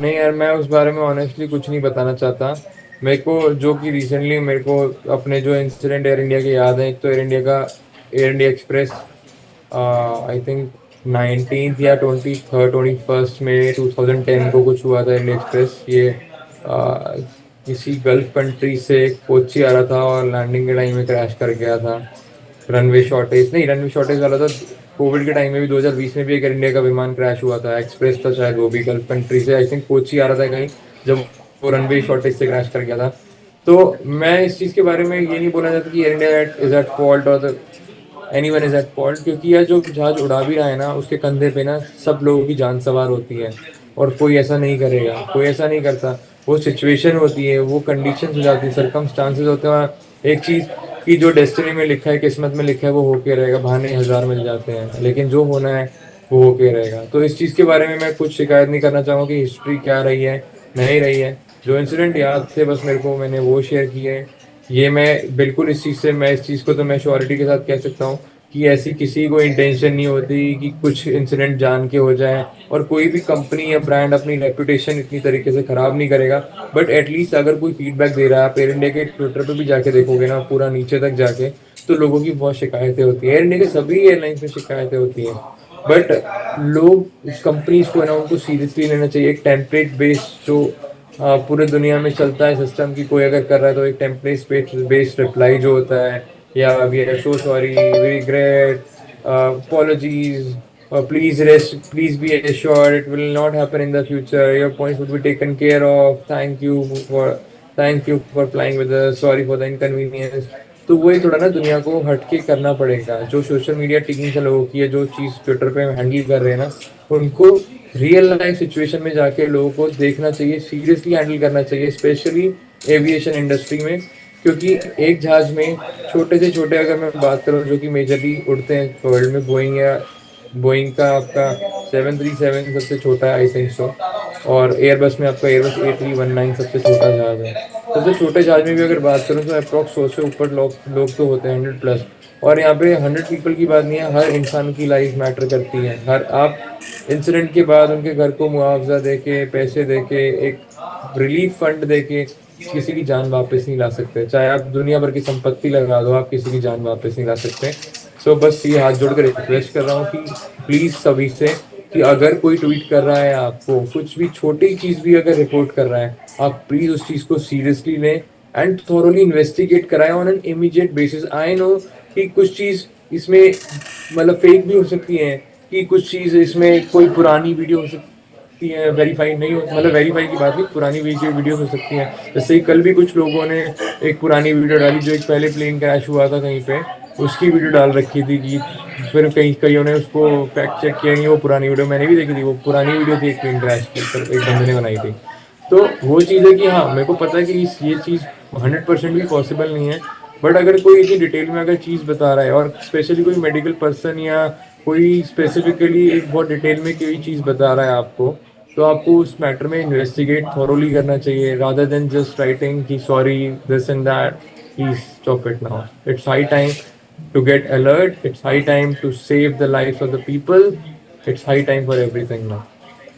नहीं यार, मैं उस बारे में ऑनेस्टली कुछ नहीं बताना चाहता। मेरे को जो कि रिसेंटली मेरे को अपने जो इंसिडेंट एयर इंडिया के याद हैं, एक तो air India express, I think 19th या 21st में 2010 को कुछ हुआ था। इंडिया एक्सप्रेस ये किसी गल्फ कंट्री से कोची आ रहा था और लैंडिंग के टाइम में क्रैश कर गया था। रनवे शॉर्टेज वाला था। कोविड के टाइम में भी 2020 में भी एक एयर इंडिया का विमान क्रैश हुआ था, एक्सप्रेस था शायद, वो भी गल्फ कंट्री से, आई थिंक कोची आ रहा था कहीं, जब वो रनवे शॉर्टेज से क्रैश कर गया था। तो मैं इस चीज़ के बारे में ये नहीं बोलना चाहता कि air India is at fault और एनीवन इज एट फॉल्ट, क्योंकि यह जो जहाज उड़ा भी रहा है ना, उसके कंधे पे ना सब लोगों की जान सवार होती है, और कोई ऐसा नहीं करेगा, कोई ऐसा नहीं करता। वो सिचुएशन होती है, वो कंडीशंस हो जाती है, सर्कमस्टांसेस होते हैं। एक चीज़ कि जो डेस्टिनी में लिखा है, किस्मत में लिखा है, वो होके रहेगा। बहाने हज़ार मिल जाते हैं, लेकिन जो होना है वो होके रहेगा। तो इस चीज़ के बारे में मैं कुछ शिकायत नहीं करना चाहूँगा कि हिस्ट्री क्या रही है नहीं रही है। जो इंसिडेंट याद थे बस मेरे को, मैंने वो शेयर किए। ये मैं बिल्कुल इस चीज़ से मैं इस चीज़ को तो मैं श्योरिटी के साथ कह सकता हूँ कि ऐसी किसी को इंटेंशन नहीं होती कि कुछ इंसिडेंट जान के हो जाए, और कोई भी कंपनी या ब्रांड अपनी रेपुटेशन इतनी तरीके से खराब नहीं करेगा। बट एटलीस्ट अगर कोई फीडबैक दे रहा है, आप एयर इंडिया के ट्विटर पे भी जाके देखोगे ना पूरा नीचे तक जाके, तो लोगों की बहुत शिकायतें होती है। एयर इंडिया के सभी एयरलाइंस में शिकायतें होती हैं, बट लोग कंपनीज को है ना उनको सीरियसली लेना चाहिए। एक टेम्पलेट बेस्ड जो पूरे दुनिया में चलता है सिस्टम की, कोई अगर कर रहा है तो एक टेम्पलेट बेस्ड रिप्लाई जो होता है, या we are so sorry, we regret, apologies, please be assured it will not happen in the future, your points will be taken care of, thank you for flying with us, sorry for the inconvenience। तो वही थोड़ा ना दुनिया को हटके करना पड़ेगा। जो सोशल मीडिया टीम्स है लोगों की, है जो चीज़ ट्विटर पे हैंडल कर रहे हैं ना, उनको रियल लाइफ सिचुएशन में जाके लोगों को देखना चाहिए, सीरियसली हैंडल करना चाहिए, स्पेशली एविएशन इंडस्ट्री में। क्योंकि एक जहाज में छोटे से छोटे अगर मैं बात करूँ जो कि मेजरली उड़ते हैं वर्ल्ड में, बोइंग का आपका 737 सबसे छोटा है आई थिंक सो, और एयरबस में आपका एयरबस A319 सबसे छोटा जहाज है। सबसे छोटे जहाज में भी अगर बात करूँ तो अप्रॉक्स 100 से ऊपर लोग तो होते हैं, 100+। और यहाँ पे 100 पीपल की बात नहीं है, हर इंसान की लाइफ मैटर करती है। हर आप इंसिडेंट के बाद उनके घर को मुआवजा देके, पैसे देके, एक रिलीफ फंड देके किसी की जान वापस नहीं ला सकते। चाहे आप दुनिया भर की संपत्ति लगा दो, आप किसी की जान वापस नहीं ला सकते। सो बस ये हाथ जोड़ कर रिक्वेस्ट कर रहा हूँ कि प्लीज सभी से, कि अगर कोई ट्वीट कर रहा है, आपको कुछ भी छोटी चीज भी अगर रिपोर्ट कर रहा है, आप प्लीज उस चीज को सीरियसली लें एंड थोरोली इन्वेस्टिगेट कराएं on an immediate basis. I know कि कुछ चीज इसमें मतलब फेक भी हो सकती है, कि कुछ चीज इसमें कोई पुरानी वीडियो हो सकती है, वेरीफाई नहीं हो, मतलब वेरीफाई की बात नहीं, पुरानी वीडियो हो सकती है। जैसे ही कल भी कुछ लोगों ने एक पुरानी वीडियो डाली, जो एक पहले प्लेन क्रैश हुआ था कहीं पे, उसकी वीडियो डाल रखी थी। कि फिर कईयों ने उसको फैक्ट चेक किया, नहीं वो पुरानी वीडियो मैंने भी देखी थी, वो पुरानी वीडियो थी एक प्लेन क्रैश की, एक बंदे ने बनाई थी। तो वो चीज़ है कि हाँ, मेरे को पता है कि ये चीज़ 100% भी पॉसिबल नहीं है, बट अगर कोई इतनी डिटेल में अगर चीज़ बता रहा है, और स्पेशली कोई मेडिकल पर्सन या कोई स्पेसिफिकली एक बहुत डिटेल में कोई चीज़ बता रहा है आपको, तो आपको उस मैटर में इन्वेस्टिगेट थॉरोली करना चाहिए, रादर देन जस्ट राइटिंग कि sorry this and that. Please stop it now, it's high time to get alert, it's high time to save the lives of the people, it's high time for everything now।